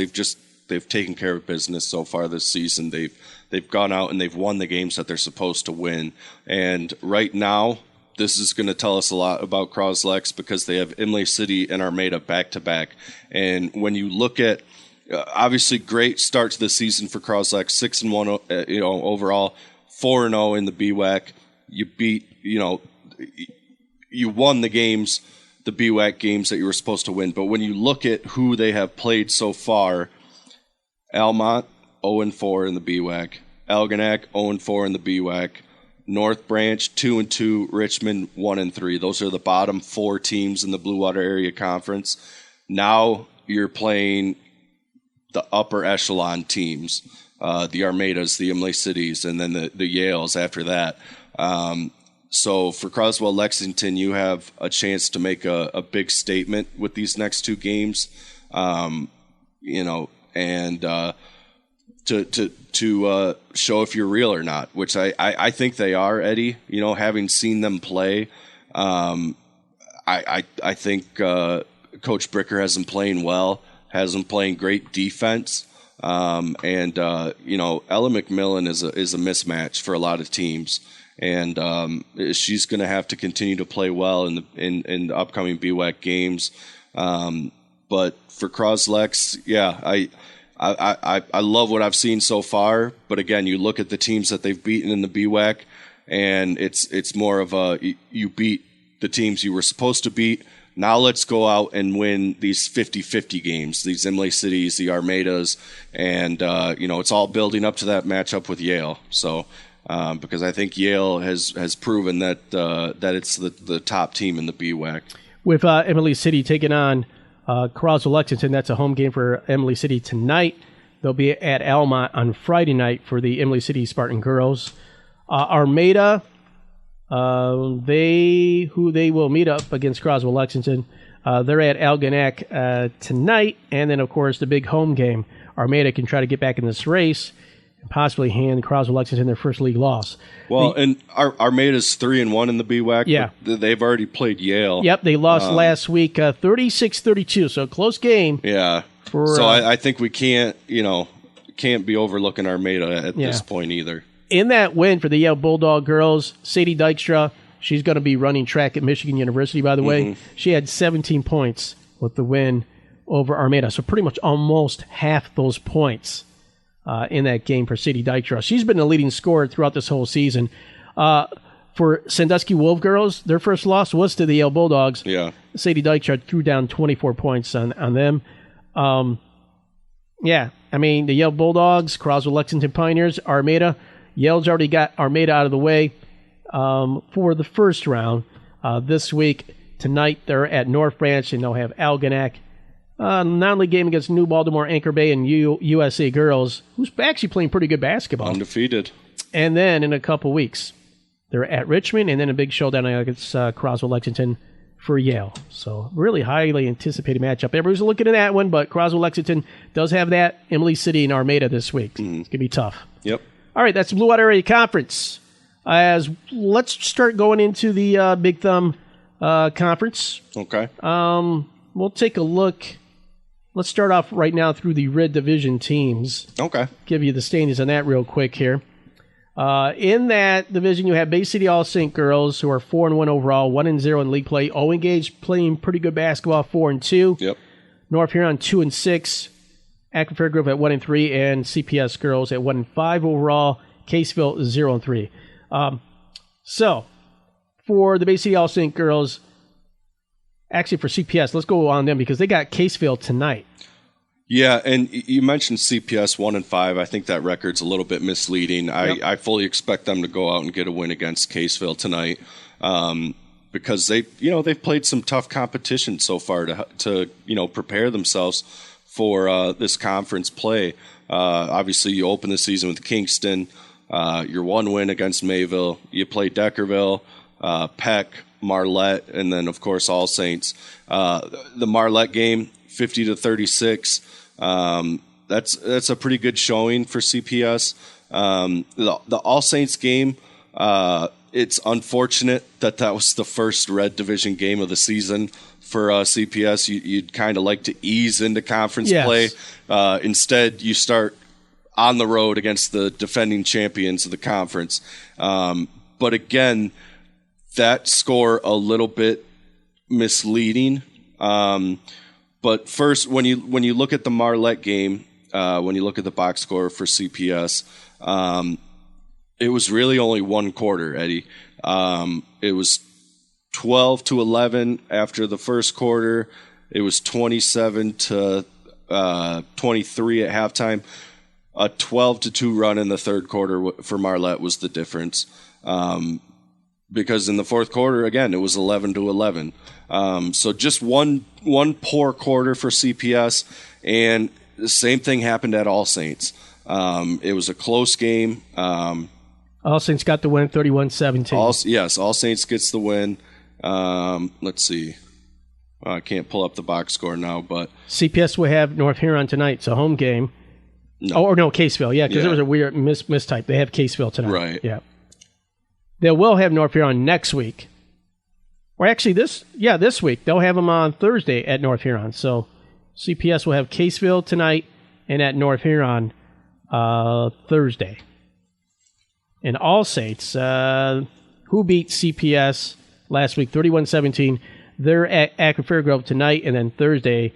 they've taken care of business so far this season. They've gone out and they've won the games that they're supposed to win. And right now, this is going to tell us a lot about Croslex because they have Emily City and Armada back-to-back. And when you look at, obviously, great start to the season for Croslex, 6-1, overall, 4-0 in the BWAC. You beat, you won the games, the BWAC games that you were supposed to win. But when you look at who they have played so far, Almont, 0-4 in the BWAC. Algonac, 0-4 in the BWAC. North Branch, 2-2. Richmond, 1-3. Those are the bottom four teams in the Blue Water Area Conference. Now you're playing the upper echelon teams, the Armadas, the Emily Cities, and then the Yales after that. So for Croswell Lexington, you have a chance to make a big statement with these next two games, and to show if you're real or not, which I think they are, Eddie. Having seen them play, I think Coach Bricker has them playing well, has them playing great defense, and Ella McMillan is a mismatch for a lot of teams, and she's going to have to continue to play well in the upcoming BWAC games. But for Croslex, I love what I've seen so far, but again, you look at the teams that they've beaten in the BWAC, and it's more of you beat the teams you were supposed to beat. Now let's go out and win these 50-50 games, these Emily Cities, the Armadas, and it's all building up to that matchup with Yale. So because I think Yale has proven that it's the top team in the BWAC. With Emily City taking on Croswell Lexington, that's a home game for Emily City tonight. They'll be at Almont on Friday night for the Emily City Spartan girls. Armada, they will meet up against Croswell Lexington. They're at Algonac tonight, and then of course the big home game. Armada can try to get back in this race and possibly hand Croswell Lexington their first league loss. Well, and Armada's 3-1 in the BWAC. Yeah, but they've already played Yale. Yep, they lost last week, 36-32. So close game. Yeah. So I think we can't be overlooking Armada at this point either. In that win for the Yale Bulldog girls, Sadie Dykstra, she's going to be running track at Michigan University, by the way. She had 17 points with the win over Armada. So pretty much almost half those points in that game for Sadie Dykstra. She's been the leading scorer throughout this whole season. For Sandusky Wolf girls, their first loss was to the Yale Bulldogs. Yeah. Sadie Dykstra threw down 24 points on them. The Yale Bulldogs, Croswell Lexington Pioneers, Armada. Yale's already got Armada out of the way for the first round. This week, tonight, they're at North Branch, and they'll have Algonac. Non-league game against New Baltimore, Anchor Bay, and USA Girls, who's actually playing pretty good basketball. Undefeated. And then in a couple weeks, they're at Richmond, and then a big showdown against Croswell Lexington for Yale. So really highly anticipated matchup. Everybody's looking at that one, but Croswell Lexington does have that. Emily City and Armada this week. It's going to be tough. Yep. All right, that's the Blue Water Area Conference. Let's start going into the Big Thumb Conference. Okay. We'll take a look. Let's start off right now through the Red Division teams. Okay. Give you the standings on that real quick here. In that division, you have Bay City All Saint girls, who are 4-1 overall, 1-0 in league play. Owen Gage playing pretty good basketball, 4-2. Yep. North Huron 2-6. Akron Fairgrove at 1-3, and CPS girls at 1-5 overall. Caseville 0-3. So for the Bay City All Saint girls, actually for CPS, let's go on them because they got Caseville tonight. Yeah, and you mentioned CPS 1-5. I think that record's a little bit misleading. Yep. I fully expect them to go out and get a win against Caseville tonight, because they've played some tough competition so far to prepare themselves for this conference play. Obviously, you open the season with Kingston. Your one win against Mayville. You play Deckerville, Peck, Marlette, and then of course All Saints. The Marlette game, 50-36. That's a pretty good showing for CPS. The All Saints game, it's unfortunate that was the first Red Division game of the season for CPS. You'd kind of like to ease into conference play. Instead, you start on the road against the defending champions of the conference. But again, that score a little bit misleading. But first, when you look at the Marlette game, when you look at the box score for CPS, it was really only one quarter, Eddie. It was 12-11 after the first quarter. It was 27-23 at halftime. A 12-2 run in the third quarter for Marlette was the difference. Because in the fourth quarter, again, it was 11-11. So just one poor quarter for CPS, and the same thing happened at All Saints. It was a close game. All Saints got the win, 31-17. All Saints gets the win. Let's see. I can't pull up the box score now, but CPS will have North Huron tonight. It's a home game. Caseville. Yeah, because there was a weird mistype. They have Caseville tonight. Right. Yeah. They will have North Huron next week. Or actually, this week. They'll have them on Thursday at North Huron. So CPS will have Caseville tonight and at North Huron Thursday. And All Saints, who beat CPS last week, 31-17. They're at Akron Fairgrove tonight, and then Thursday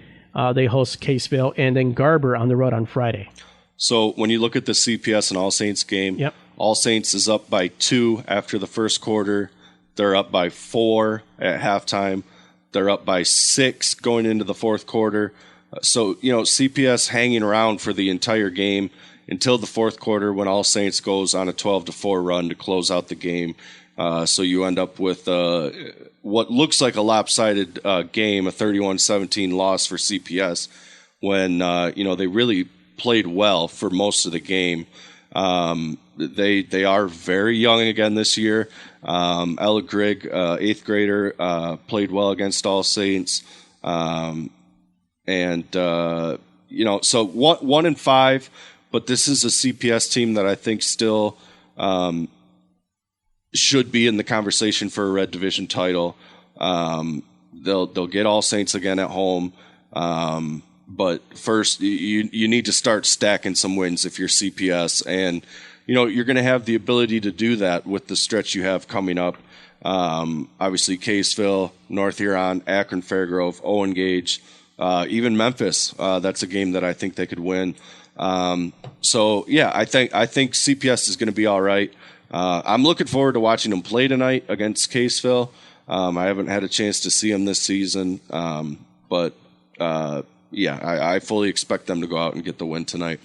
they host Caseville, and then Garber on the road on Friday. So when you look at the CPS and All Saints game, yep. All Saints is up by 2 after the first quarter. They're up by 4 at halftime. They're up by 6 going into the fourth quarter. So, CPS hanging around for the entire game until the fourth quarter when All Saints goes on a 12-4 run to close out the game. So you end up with what looks like a lopsided game, a 31-17 loss for CPS when, they really played well for most of the game. They are very young again this year. Ella Grigg, 8th grader, played well against All Saints. So 1-5, but this is a CPS team that I think still should be in the conversation for a Red Division title. They'll get All Saints again at home. But first, you need to start stacking some wins if you're CPS, and you're going to have the ability to do that with the stretch you have coming up. Obviously, Caseville, North Huron, Akron Fairgrove, Owen Gage, even Memphis. That's a game that I think they could win. I think CPS is going to be all right. I'm looking forward to watching them play tonight against Caseville. I haven't had a chance to see them this season, but I fully expect them to go out and get the win tonight.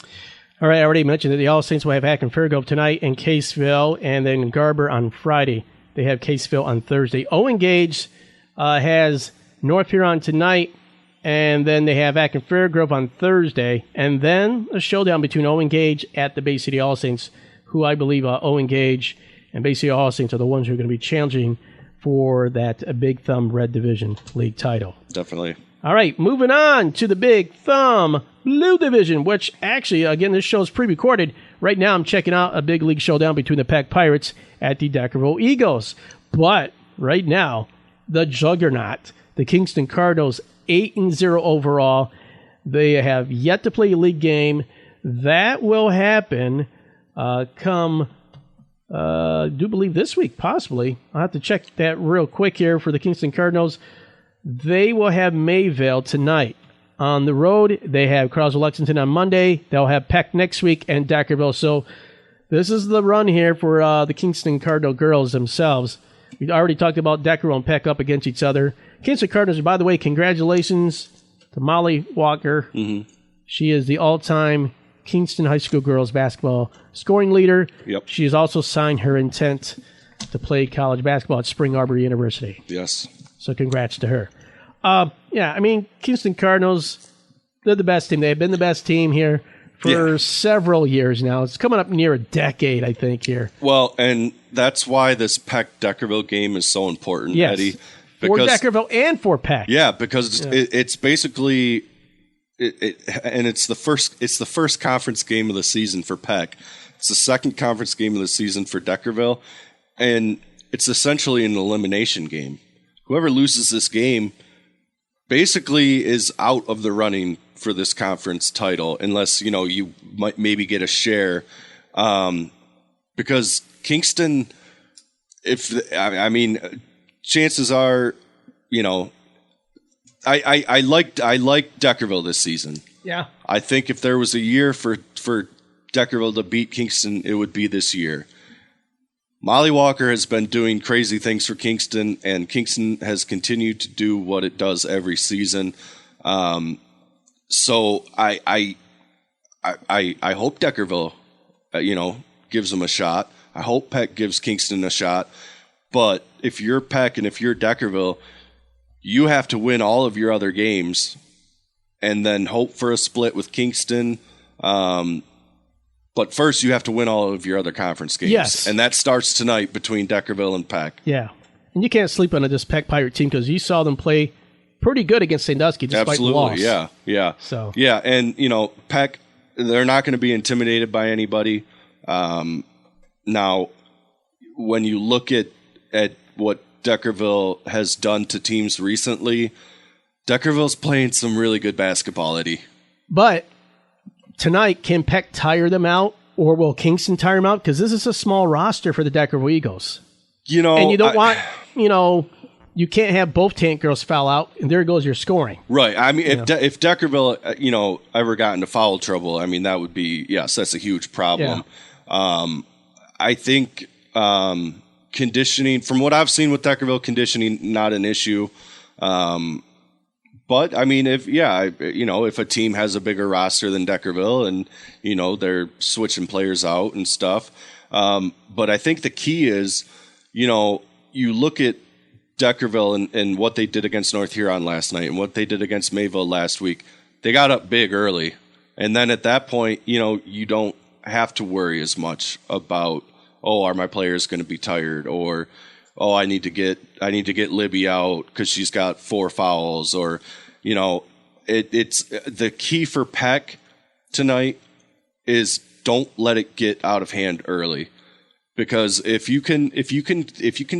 All right, I already mentioned that the All Saints will have Akron Fairgrove tonight and Caseville, and then Garber on Friday. They have Caseville on Thursday. Owen Gage has North Huron tonight, and then they have Akron Fairgrove on Thursday, and then a showdown between Owen Gage at the Bay City All Saints, who I believe Owen Gage and Bay City All Saints are the ones who are going to be challenging for that Big Thumb Red Division League title. Definitely. All right, moving on to the Big Thumb Blue Division, which actually, again, this show is pre-recorded. Right now I'm checking out a big league showdown between the Peck Pirates at the Deckerville Eagles. But right now, the juggernaut, the Kingston Cardinals, 8-0 overall. They have yet to play a league game. That will happen come do believe this week, possibly. I'll have to check that real quick here for the Kingston Cardinals. They will have Mayville tonight. On the road, they have Croswell Lexington on Monday. They'll have Peck next week and Deckerville. So this is the run here for the Kingston Cardinal girls themselves. We already talked about Deckerville and Peck up against each other. Kingston Cardinals, by the way, congratulations to Molly Walker. Mm-hmm. She is the all-time Kingston High School girls basketball scoring leader. Yep. She has also signed her intent to play college basketball at Spring Arbor University. Yes. So congrats to her. Kingston Cardinals, they're the best team. They've been the best team here for several years now. It's coming up near a decade, I think, here. Well, and that's why this Peck-Deckerville game is so important, Eddie. For Deckerville and for Peck. Yeah, because it's basically it's the first conference game of the season for Peck. It's the second conference game of the season for Deckerville, and it's essentially an elimination game. Whoever loses this game basically is out of the running for this conference title, unless you might maybe get a share, because Kingston, chances are, I like Deckerville this season. Yeah, I think if there was a year for Deckerville to beat Kingston, it would be this year. Molly Walker has been doing crazy things for Kingston, and Kingston has continued to do what it does every season. So I hope Deckerville, gives them a shot. I hope Peck gives Kingston a shot. But if you're Peck and if you're Deckerville, you have to win all of your other games, and then hope for a split with Kingston. But first, you have to win all of your other conference games. Yes. And that starts tonight between Deckerville and Peck. Yeah. And you can't sleep on this Peck Pirate team because you saw them play pretty good against Sandusky despite the loss. Yeah. So. Yeah, and, Peck, they're not going to be intimidated by anybody. Now, when you look at what Deckerville has done to teams recently, Deckerville's playing some really good basketball, Eddie. But tonight, can Peck tire them out, or will Kingston tire them out? Because this is a small roster for the Deckerville Eagles. And you don't want, you can't have both Tank girls foul out, and there goes your scoring. Right. I mean, if Deckerville, ever got into foul trouble, that would be, that's a huge problem. Yeah. I think conditioning, from what I've seen with Deckerville, conditioning, not an issue. But if a team has a bigger roster than Deckerville and, they're switching players out and stuff. But I think the key is, you look at Deckerville and what they did against North Huron last night and what they did against Mayville last week. They got up big early. And then at that point, you don't have to worry as much about, are my players going to be tired, or I need to get Libby out because she's got 4 fouls, or it's the key for Peck tonight is don't let it get out of hand early, because if you can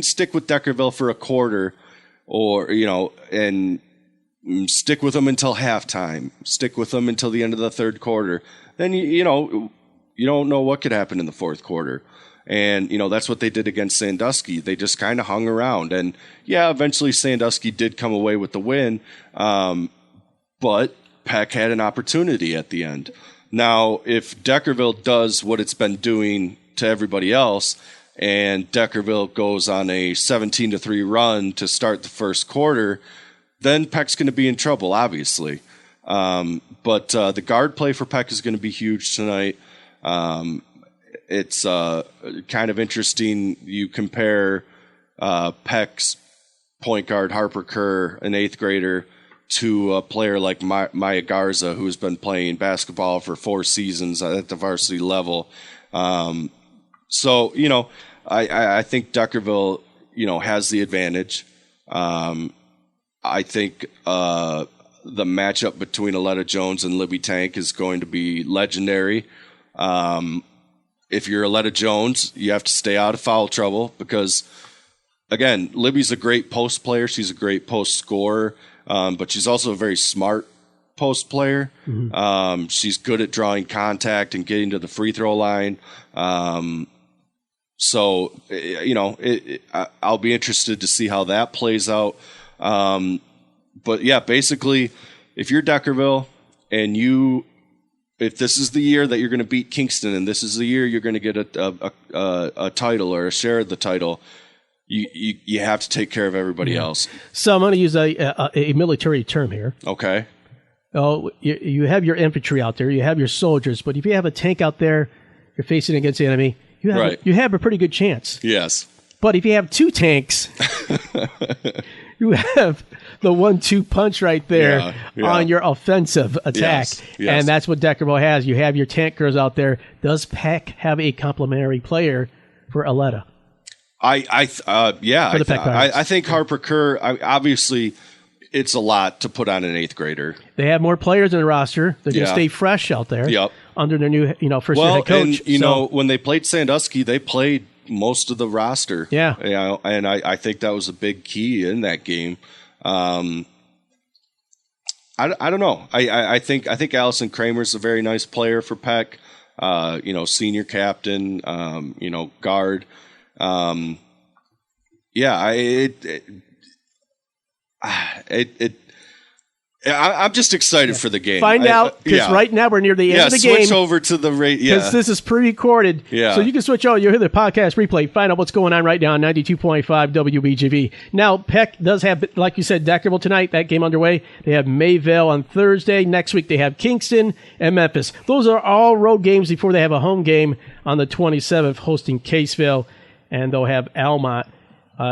stick with Deckerville for a quarter, or and stick with them until halftime, stick with them until the end of the third quarter, then you don't know what could happen in the fourth quarter. And, that's what they did against Sandusky. They just kind of hung around. And, eventually Sandusky did come away with the win. But Peck had an opportunity at the end. Now, if Deckerville does what it's been doing to everybody else, and Deckerville goes on a 17-3 run to start the first quarter, then Peck's going to be in trouble, obviously. But the guard play for Peck is going to be huge tonight. It's kind of interesting. You compare Peck's point guard, Harper Kerr, an 8th grader, to a player like Maya Garza, who's been playing basketball for 4 seasons at the varsity level. I think Deckerville, has the advantage. I think the matchup between Aletta Jones and Libby Tank is going to be legendary. If you're Aletta Jones, you have to stay out of foul trouble because, again, Libby's a great post player. She's a great post scorer, but she's also a very smart post player. Mm-hmm. She's good at drawing contact and getting to the free throw line. So, I'll be interested to see how that plays out. But yeah, basically, if you're Deckerville and if this is the year that you're going to beat Kingston and this is the year you're going to get a title or a share of the title, you have to take care of everybody else. So I'm going to use a military term here. Okay. Oh, you have your infantry out there, you have your soldiers, but if you have a tank out there, you're facing against the enemy, you have a pretty good chance. Yes. But if you have two tanks, you have the 1-2 punch right there on your offensive attack. Yes. And that's what Deckerville has. You have your tank girls out there. Does Peck have a complimentary player for Aletta? I think Harper Kerr, obviously it's a lot to put on an 8th grader. They have more players in the roster. They're going to stay fresh out there under their new, first-year head coach. And, when they played Sandusky, they played most of the roster. Yeah. And I think that was a big key in that game. I don't know. I think Allison Kramer's a very nice player for Peck. Senior captain, guard. I'm just excited for the game. Find out, because right now we're near the end of the game. Switch over to the rate. Yeah, because this is pre-recorded. Yeah, so you can switch over. You'll hear the podcast replay. Find out what's going on right now on 92.5 WBGV. Now, Peck does have, like you said, Deckerville tonight. That game underway. They have Mayville on Thursday. Next week they have Kingston and Memphis. Those are all road games before they have a home game on the 27th, hosting Caseville, and they'll have Almont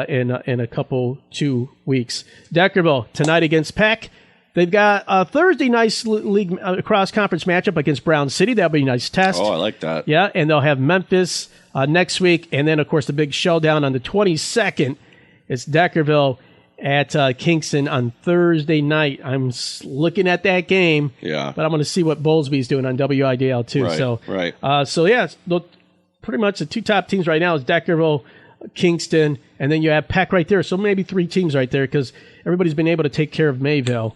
in a couple 2 weeks. Deckerville tonight against Peck. They've got a Thursday nice league cross-conference matchup against Brown City. That'll be a nice test. Oh, I like that. Yeah, and they'll have Memphis next week. And then, of course, the big showdown on the 22nd. It's Deckerville at Kingston on Thursday night. I'm looking at that game. Yeah. But I'm going to see what Bowlesby's doing on WIDL, too. Right. Pretty much the two top teams right now is Deckerville, Kingston, and then you have Peck right there. So maybe 3 teams right there because everybody's been able to take care of Mayville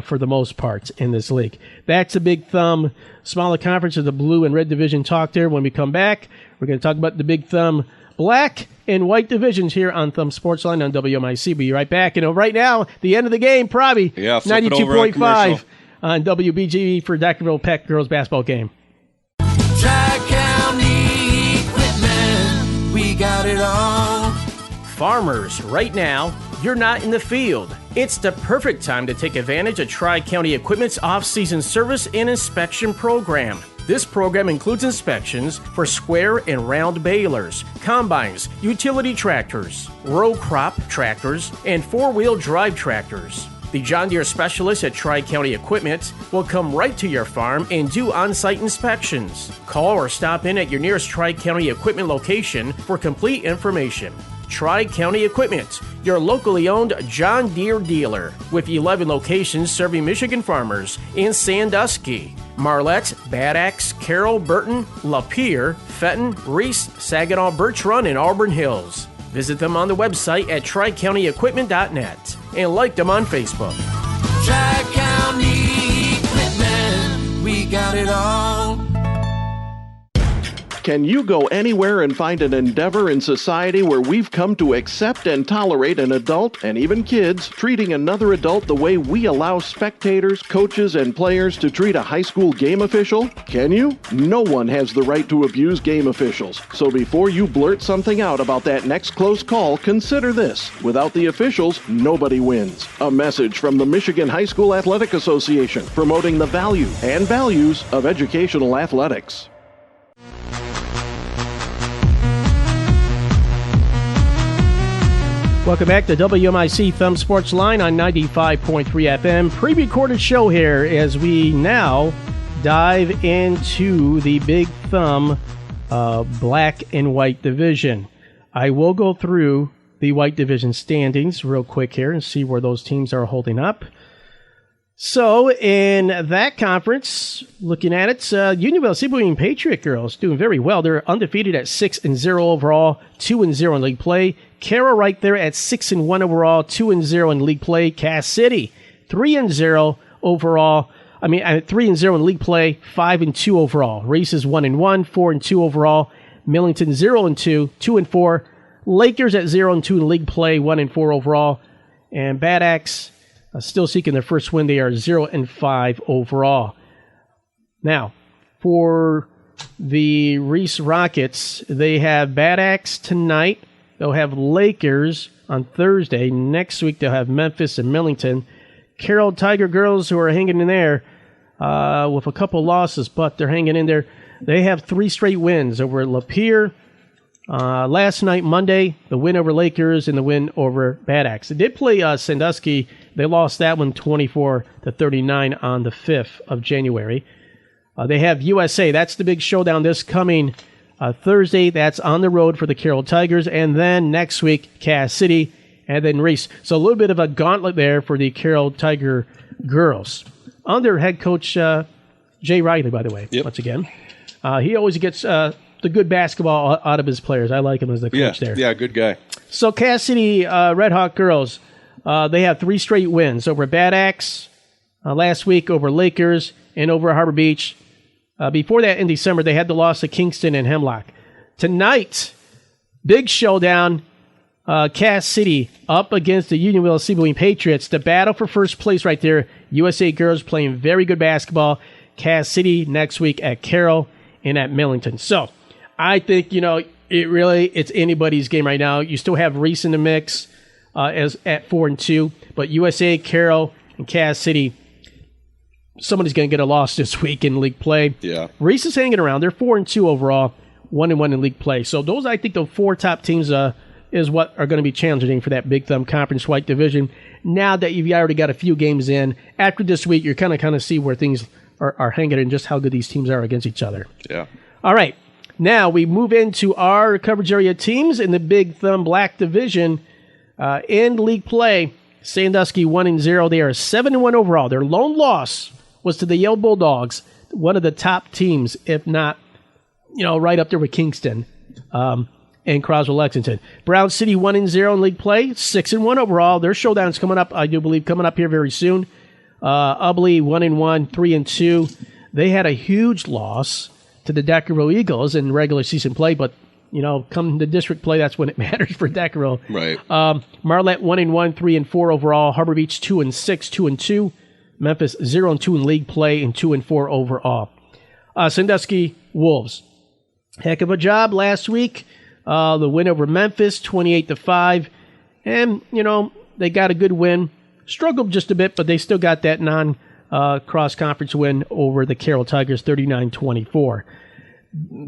for the most part in this league. That's a Big Thumb Smaller Conference of the Blue and Red Division talk there. When we come back, we're going to talk about the Big Thumb Black and White divisions here on Thumb Sportsline on WMIC. We'll be right back. Right now, the end of the game, probably 92.5 on WBGV for Deckerville Peck girls basketball game. Tri-County Equipment, we got it all. Farmers, right now, you're not in the field. It's the perfect time to take advantage of Tri-County Equipment's off-season service and inspection program. This program includes inspections for square and round balers, combines, utility tractors, row crop tractors, and 4-wheel drive tractors. The John Deere specialists at Tri-County Equipment will come right to your farm and do on-site inspections. Call or stop in at your nearest Tri-County Equipment location for complete information. Tri-County Equipment, your locally owned John Deere dealer, with 11 locations serving Michigan farmers in Sandusky, Marlette, Bad Axe, Carroll, Burton, Lapeer, Fenton, Reese, Saginaw, Birch Run, and Auburn Hills. Visit them on the website at tricountyequipment.net and like them on Facebook. Tri-County Equipment, we got it all. Can you go anywhere and find an endeavor in society where we've come to accept and tolerate an adult, and even kids, treating another adult the way we allow spectators, coaches, and players to treat a high school game official? Can you? No one has the right to abuse game officials. So before you blurt something out about that next close call, consider this. Without the officials, nobody wins. A message from the Michigan High School Athletic Association, promoting the value and values of educational athletics. Welcome back to WMIC Thumb Sports Line on 95.3 FM. Pre-recorded show here as we now dive into the Big Thumb Black and White Division. I will go through the White Division standings real quick here and see where those teams are holding up. So, in that conference, looking at it, Unionville Seaboarding Patriot girls doing very well. They're undefeated at 6-0 overall, 2-0 in league play. Carroll right there at 6-1 overall, 2-0 in league play. Cass City 3-0 overall. 3-0 in league play, 5-2 overall. Reese is 1-1, 4-2 overall. Millington 0-2, 2-4. Lakers at 0-2 in league play, 1-4 overall. And Bad Axe still seeking their first win. They are 0-5 overall. Now, for the Reese Rockets, they have Bad Axe tonight. They'll have Lakers on Thursday. Next week, they'll have Memphis and Millington. Carroll Tiger Girls, who are hanging in there with a couple losses, but they're hanging in there. They have 3 straight wins over Lapeer. Last night, Monday, the win over Lakers and the win over Bad Axe. They did play Sandusky. They lost that one 24-39 on the 5th of January. They have USA. That's the big showdown this coming Thursday. That's on the road for the Carroll Tigers. And then next week, Cass City, and then Reese. So a little bit of a gauntlet there for the Carroll Tiger girls. Under head coach Jay Riley, by the way, once again. He always gets the good basketball out of his players. I like him as the coach there. Yeah, good guy. So Cass City Red Hawk girls, they have 3 straight wins over Bad Axe last week, over Lakers, and over Harbor Beach. Before that, in December, they had the loss to Kingston and Hemlock. Tonight, big showdown, Cass City up against the Unionville Seaboing Patriots. The battle for first place right there. USA girls playing very good basketball. Cass City next week at Carroll and at Millington. So, I think, it's anybody's game right now. You still have Reese in the mix as at 4-2, but USA, Carroll, and Cass City, somebody's going to get a loss this week in league play. Yeah. Reese is hanging around. They're 4-2 overall, 1-1 in league play. So those, I think, the 4 top teams is what are going to be challenging for that Big Thumb Conference White Division. Now that you've already got a few games in, after this week, you're kind of see where things are hanging and just how good these teams are against each other. Yeah. All right. Now we move into our coverage area teams in the Big Thumb Black Division. In league play, Sandusky 1-0. They are 7-1 overall. Their lone loss was to the Yale Bulldogs, one of the top teams, if not, right up there with Kingston and Croswell Lexington. Brown City 1-0 in league play, 6-1 overall. Their showdown's coming up, I do believe, coming up here very soon. Ubley 1-1, 3-2. They had a huge loss to the Deckerville Eagles in regular season play, but come to district play, that's when it matters for Deckerville. Right. Marlette 1-1, 3-4 overall. Harbor Beach 2-6, 2-2. Memphis 0-2 in league play and 2-4 overall. Sandusky Wolves. Heck of a job last week. The win over Memphis 28-5. And, they got a good win. Struggled just a bit, but they still got that non-cross-conference win over the Carroll Tigers 39-24.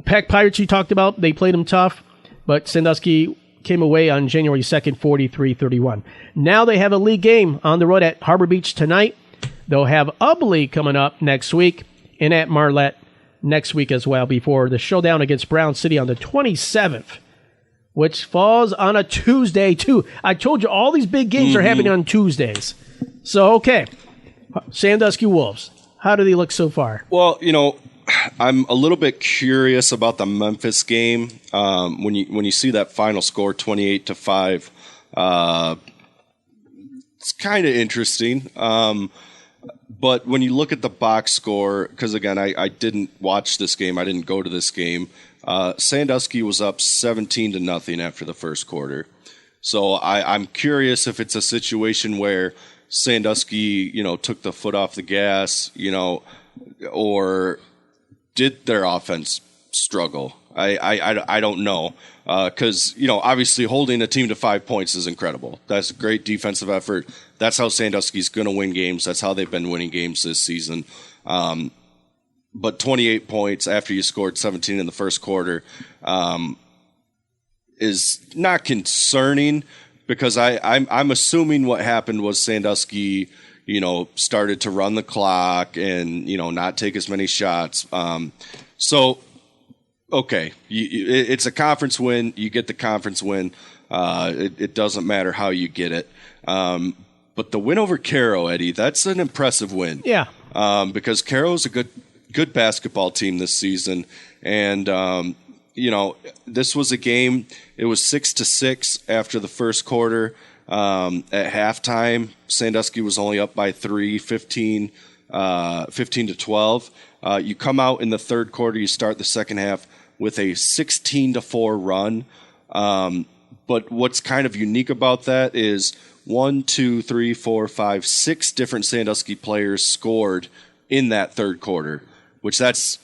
Peck Pirates, you talked about, they played them tough, but Sandusky came away on January 2nd, 43-31. Now they have a league game on the road at Harbor Beach tonight. They'll have Ubley coming up next week and at Marlette next week as well before the showdown against Brown City on the 27th, which falls on a Tuesday too. I told you all these big games are happening on Tuesdays. So, okay, Sandusky Wolves, how do they look so far? Well, I'm a little bit curious about the Memphis game. When you see that final score, 28-5, it's kind of interesting. But when you look at the box score, because again, I didn't watch this game, I didn't go to this game. Sandusky was up 17-0 after the first quarter. So I'm curious if it's a situation where Sandusky, took the foot off the gas, or did their offense struggle? I don't know. Because, obviously holding a team to 5 points is incredible. That's a great defensive effort. That's how Sandusky's going to win games. That's how they've been winning games this season. But 28 points after you scored 17 in the first quarter is not concerning because I'm assuming what happened was Sandusky, started to run the clock and, not take as many shots. Okay, it's a conference win. You get the conference win. It doesn't matter how you get it. But the win over Carroll, Eddie, that's an impressive win. Yeah. Because Carroll's a good basketball team this season. And, this was a game. It was 6-6 after the first quarter. At halftime, Sandusky was only up by 3, 15-12. You come out in the third quarter. You start the second half with a 16-4 run. But what's kind of unique about that is 6 different Sandusky players scored in that third quarter, which that's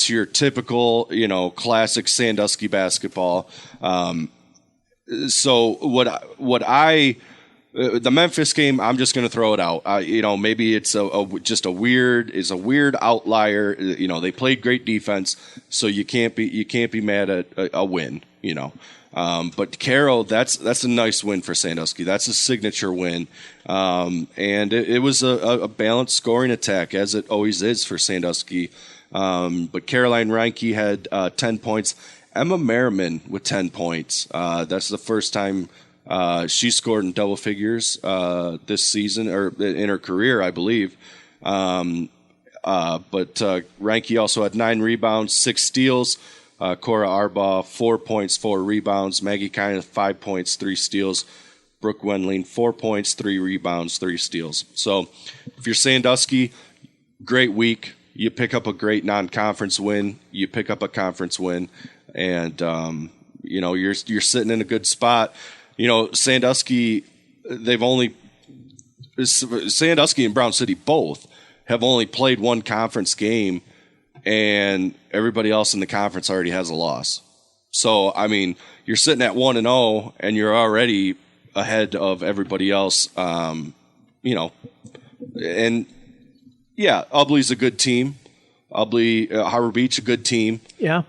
your typical, classic Sandusky basketball. So the Memphis game, I'm just going to throw it out. Maybe it's a weird outlier. They played great defense, so you can't be mad at a win. But Carroll, that's a nice win for Sandusky. That's a signature win, and it was a balanced scoring attack, as it always is for Sandusky. But Caroline Reinke had 10 points. Emma Merriman with 10 points. That's the first time she scored in double figures this season, or in her career, I believe. But Reinke also had 9 rebounds, 6 steals. Cora Arbaugh, 4 points, 4 rebounds. Maggie Kine, 5 points, 3 steals. Brooke Wendling, 4 points, 3 rebounds, 3 steals. So if you're Sandusky, great week. You pick up a great non-conference win. You pick up a conference win. And, you're sitting in a good spot. Sandusky, Sandusky and Brown City both have only played one conference game, and everybody else in the conference already has a loss. So, you're sitting at 1-0, and you're already ahead of everybody else. And yeah, Ubly's a good team. Harbor Beach, a good team. Yeah.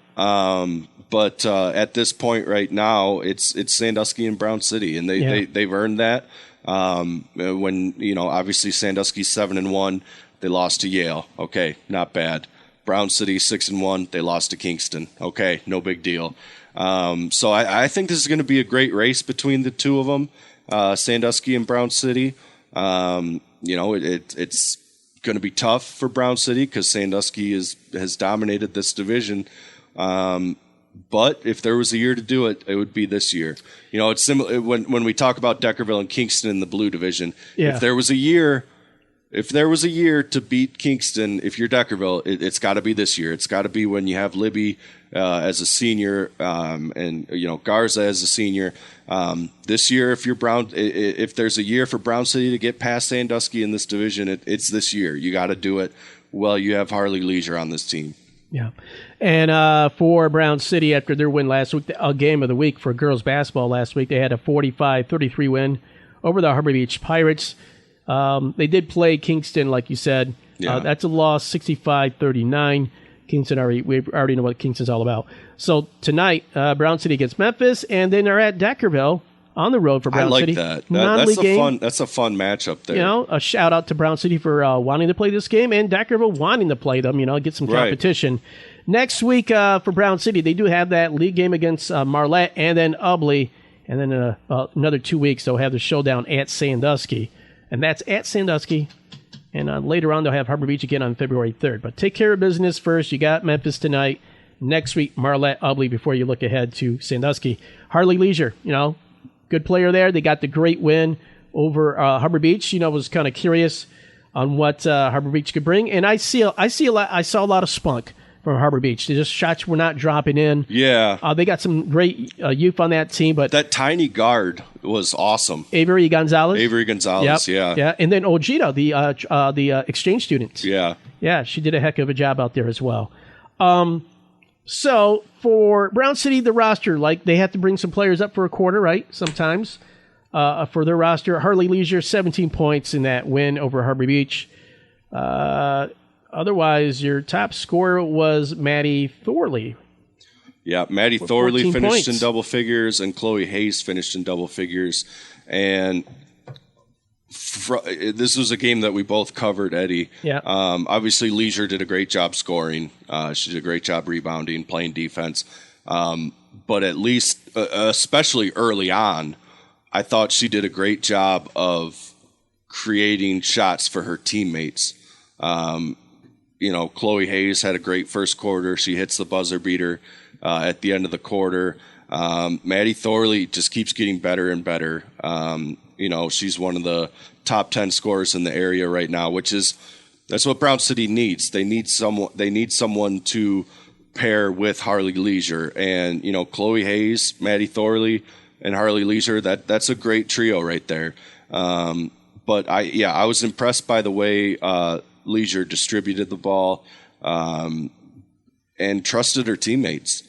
But at this point right now, it's Sandusky and Brown City, and they've earned that. When obviously Sandusky's 7-1, they lost to Yale. Okay, not bad. Brown City 6-1, they lost to Kingston. Okay, no big deal. So I think this is going to be a great race between the two of them, Sandusky and Brown City. It's going to be tough for Brown City because Sandusky has dominated this division. But if there was a year to do it, it would be this year. It's similar when we talk about Deckerville and Kingston in the Blue Division. Yeah. If there was a year to beat Kingston, if you're Deckerville, it's got to be this year. It's got to be when you have Libby as a senior and Garza as a senior. This year, if there's a year for Brown City to get past Sandusky in this division, it's this year. You got to do it. Well, you have Harley Leisure on this team. Yeah. And for Brown City, after their win last week, a game of the week for girls basketball last week, they had a 45-33 win over the Harbor Beach Pirates. They did play Kingston, like you said. Yeah. That's a loss, 65-39. Kingston, we already know what Kingston's all about. So tonight, Brown City against Memphis, and then they're at Deckerville on the road for Brown City. I like that. That's a fun matchup there. A shout out to Brown City for wanting to play this game, and Deckerville wanting to play them. Get some competition. Right. Next week for Brown City, they do have that league game against Marlette, and then Ubly, and then another 2 weeks they'll have the showdown at Sandusky, and that's at Sandusky. And later on, they'll have Harbor Beach again on February 3rd. But take care of business first. You got Memphis tonight. Next week, Marlette, Ubly, before you look ahead to Sandusky. Harley Leisure, good player there. They got the great win over Harbor Beach. Was kind of curious on what Harbor Beach could bring. And I saw a lot of spunk from Harbor Beach. Just shots were not dropping in. Yeah. They got some great youth on that team. But that tiny guard was awesome. Avery Gonzalez. Yep. Yeah. And then Ojita, the exchange student. Yeah. Yeah, she did a heck of a job out there as well. So for Brown City, the roster, they have to bring some players up for a quarter, right? Sometimes for their roster. Harley Leisure, 17 points in that win over Harbor Beach. Otherwise, your top scorer was Maddie Thorley. Yeah, Maddie Thorley finished in double figures, and Chloe Hayes finished in double figures. And this was a game that we both covered, Eddie. Yeah. Obviously, Leisure did a great job scoring. She did a great job rebounding, playing defense. But at least, especially early on, I thought she did a great job of creating shots for her teammates. Chloe Hayes had a great first quarter. She hits the buzzer beater at the end of the quarter. Maddie Thorley just keeps getting better and better. She's one of the top 10 scorers in the area right now, that's what Brown City needs. They need someone to pair with Harley Leisure. And, Chloe Hayes, Maddie Thorley, and Harley Leisure, that's a great trio right there. But I was impressed by the way Leisure distributed the ball and trusted her teammates.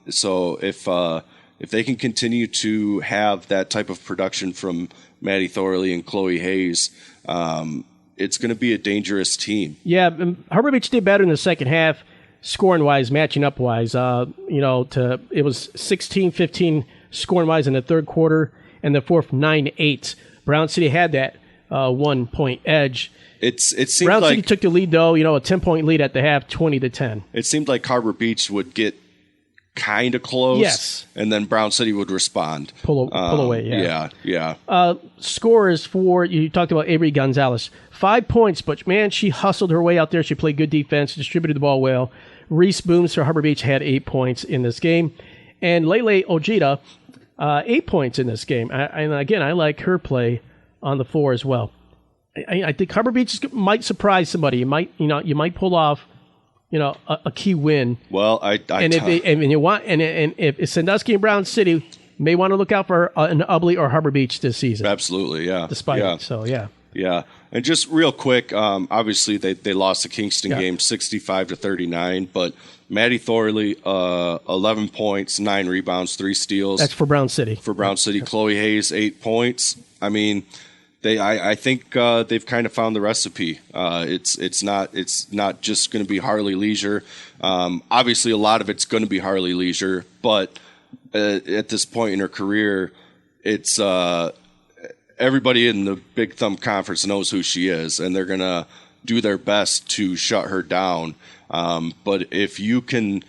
So if they can continue to have that type of production from Maddie Thorley and Chloe Hayes, it's going to be a dangerous team. Yeah, Harbor Beach did better in the second half, scoring-wise, matching up-wise. It was 16-15 scoring-wise in the third quarter, and the fourth 9-8. Brown City had that 1-point edge. It seemed Brown like City took the lead, though, a 10-point lead at the half, 20-10. It seemed like Harbor Beach would get kind of close, yes, and then Brown City would respond. Pull away, yeah. Scores for, you talked about Avery Gonzalez. 5 points, but, man, she hustled her way out there. She played good defense, distributed the ball well. Reese Booms for Harbor Beach had 8 points in this game. And Lele Ojeda, 8 points in this game. And, again, I like her play on the floor as well. I think Harbor Beach might surprise somebody. You might pull off a key win. Well, if Sandusky and Brown City may want to look out for an Ubly or Harbor Beach this season. Absolutely, yeah. Despite it, so yeah. Yeah, and just real quick, obviously they lost the Kingston game 65-39, but Maddie Thorley, 11 points, 9 rebounds, 3 steals. That's for Brown City. Chloe Hayes, 8 points. I mean, I think they've kind of found the recipe. It's not just going to be Harley Leisure. Obviously, a lot of it's going to be Harley Leisure, but at this point in her career, it's everybody in the Big Thumb Conference knows who she is, and they're going to do their best to shut her down. But if you can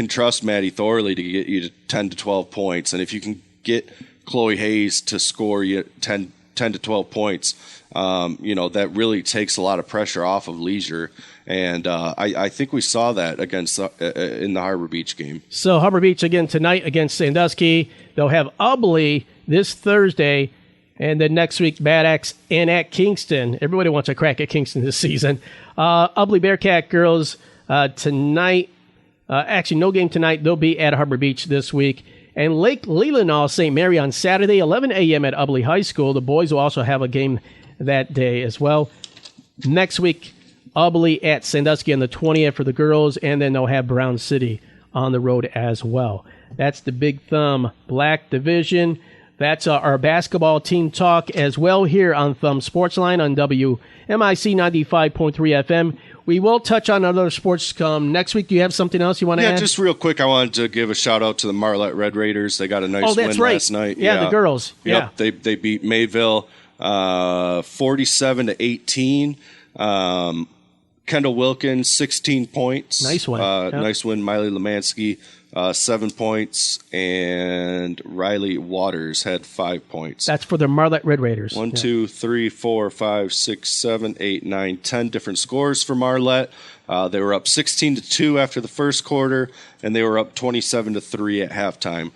trust Maddie Thorley to get you to 10 to 12 points, and if you can get Chloe Hayes to score you 10 to 12 points, that really takes a lot of pressure off of Leisure. And I think we saw that against in the Harbor Beach game. So Harbor Beach again tonight against Sandusky. They'll have Ubly this Thursday, and then next week Bad Axe and at Kingston. Everybody wants a crack at Kingston this season. Ubly Bearcat girls tonight. Actually, no game tonight. They'll be at Harbor Beach this week. And Lake Leelanau St. Mary on Saturday, 11 a.m. at Ubly High School. The boys will also have a game that day as well. Next week, Ubly at Sandusky on the 20th for the girls, and then they'll have Brown City on the road as well. That's the Big Thumb Black Division. That's our basketball team talk as well here on Thumb Sportsline on WMIC 95.3 FM. We will touch on other sports come next week. Do you have something else you want to add? Yeah, just real quick, I wanted to give a shout-out to the Marlette Red Raiders. They got a nice win last night. Yeah, the girls. Yep, yeah. They beat Mayville 47-18. Kendall Wilkins, 16 points. Nice win. Nice win. Miley Lemansky, 7 points. And Riley Waters had 5 points. That's for the Marlette Red Raiders. 1, 2, 3, 4, 5, 6, 7, 8, 9, 10 different scores for Marlette. They were up 16-2 after the first quarter, and they were up 27-3 at halftime.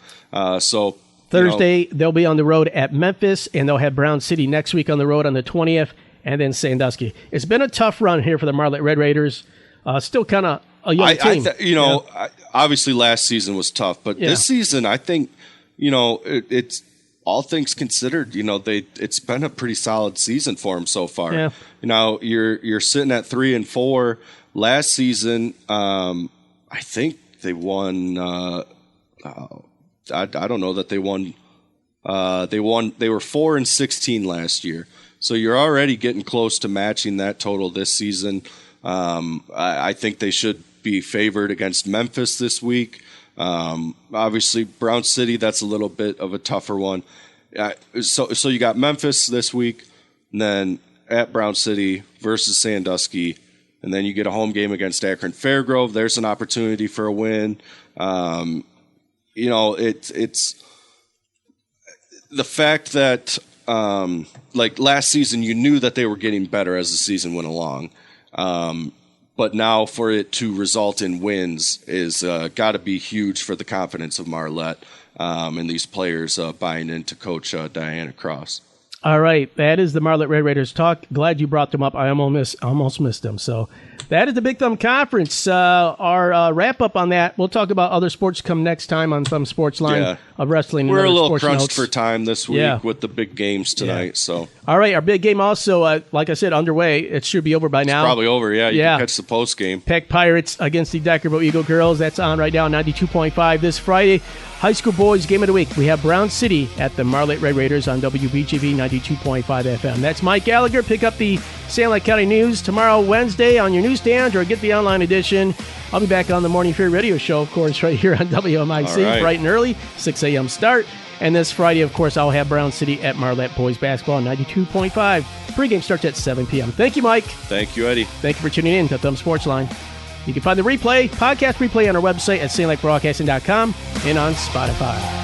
So Thursday, they'll be on the road at Memphis, and they'll have Brown City next week on the road on the 20th. And then Sandusky. It's been a tough run here for the Marlette Red Raiders. Still kind of a young team. Obviously last season was tough, but this season, I think, it's all things considered. It's been a pretty solid season for them so far. Yeah. You're sitting at 3-4. Last season, I think they won. I don't know that they won. They were 4-16 last year. So you're already getting close to matching that total this season. I think they should be favored against Memphis this week. Obviously, Brown City, that's a little bit of a tougher one. So you got Memphis this week, and then at Brown City versus Sandusky, and then you get a home game against Akron Fairgrove. There's an opportunity for a win. It's the fact that like last season, you knew that they were getting better as the season went along. But now for it to result in wins is got to be huge for the confidence of Marlette and these players buying into Coach Diana Cross. All right, that is the Marlette Red Raiders talk. Glad you brought them up. I almost missed them. So that is the Big Thumb Conference. Our wrap-up on that, we'll talk about other sports come next time on Thumb Sportsline of wrestling. We're a little sports crunched notes for time this week with the big games tonight. So all right, our big game also, like I said, underway. It should be over by now. It's probably over, You can catch the post game. Peck Pirates against the Deckerville Eagle Girls. That's on right now, 92.5 this Friday. High school boys game of the week. We have Brown City at the Marlette Red Raiders on WBGV 92.5 FM. That's Mike Gallagher. Pick up the Sanilac County News tomorrow, Wednesday, on your newsstand, or get the online edition. I'll be back on the Morning Fear Radio Show, of course, right here on WMIC, bright and early, 6 a.m. start. And this Friday, of course, I'll have Brown City at Marlette Boys Basketball 92.5. Pregame starts at 7 p.m. Thank you, Mike. Thank you, Eddie. Thank you for tuning in to Thumb Sportsline. You can find the podcast replay on our website at sanilacbroadcasting.com and on Spotify.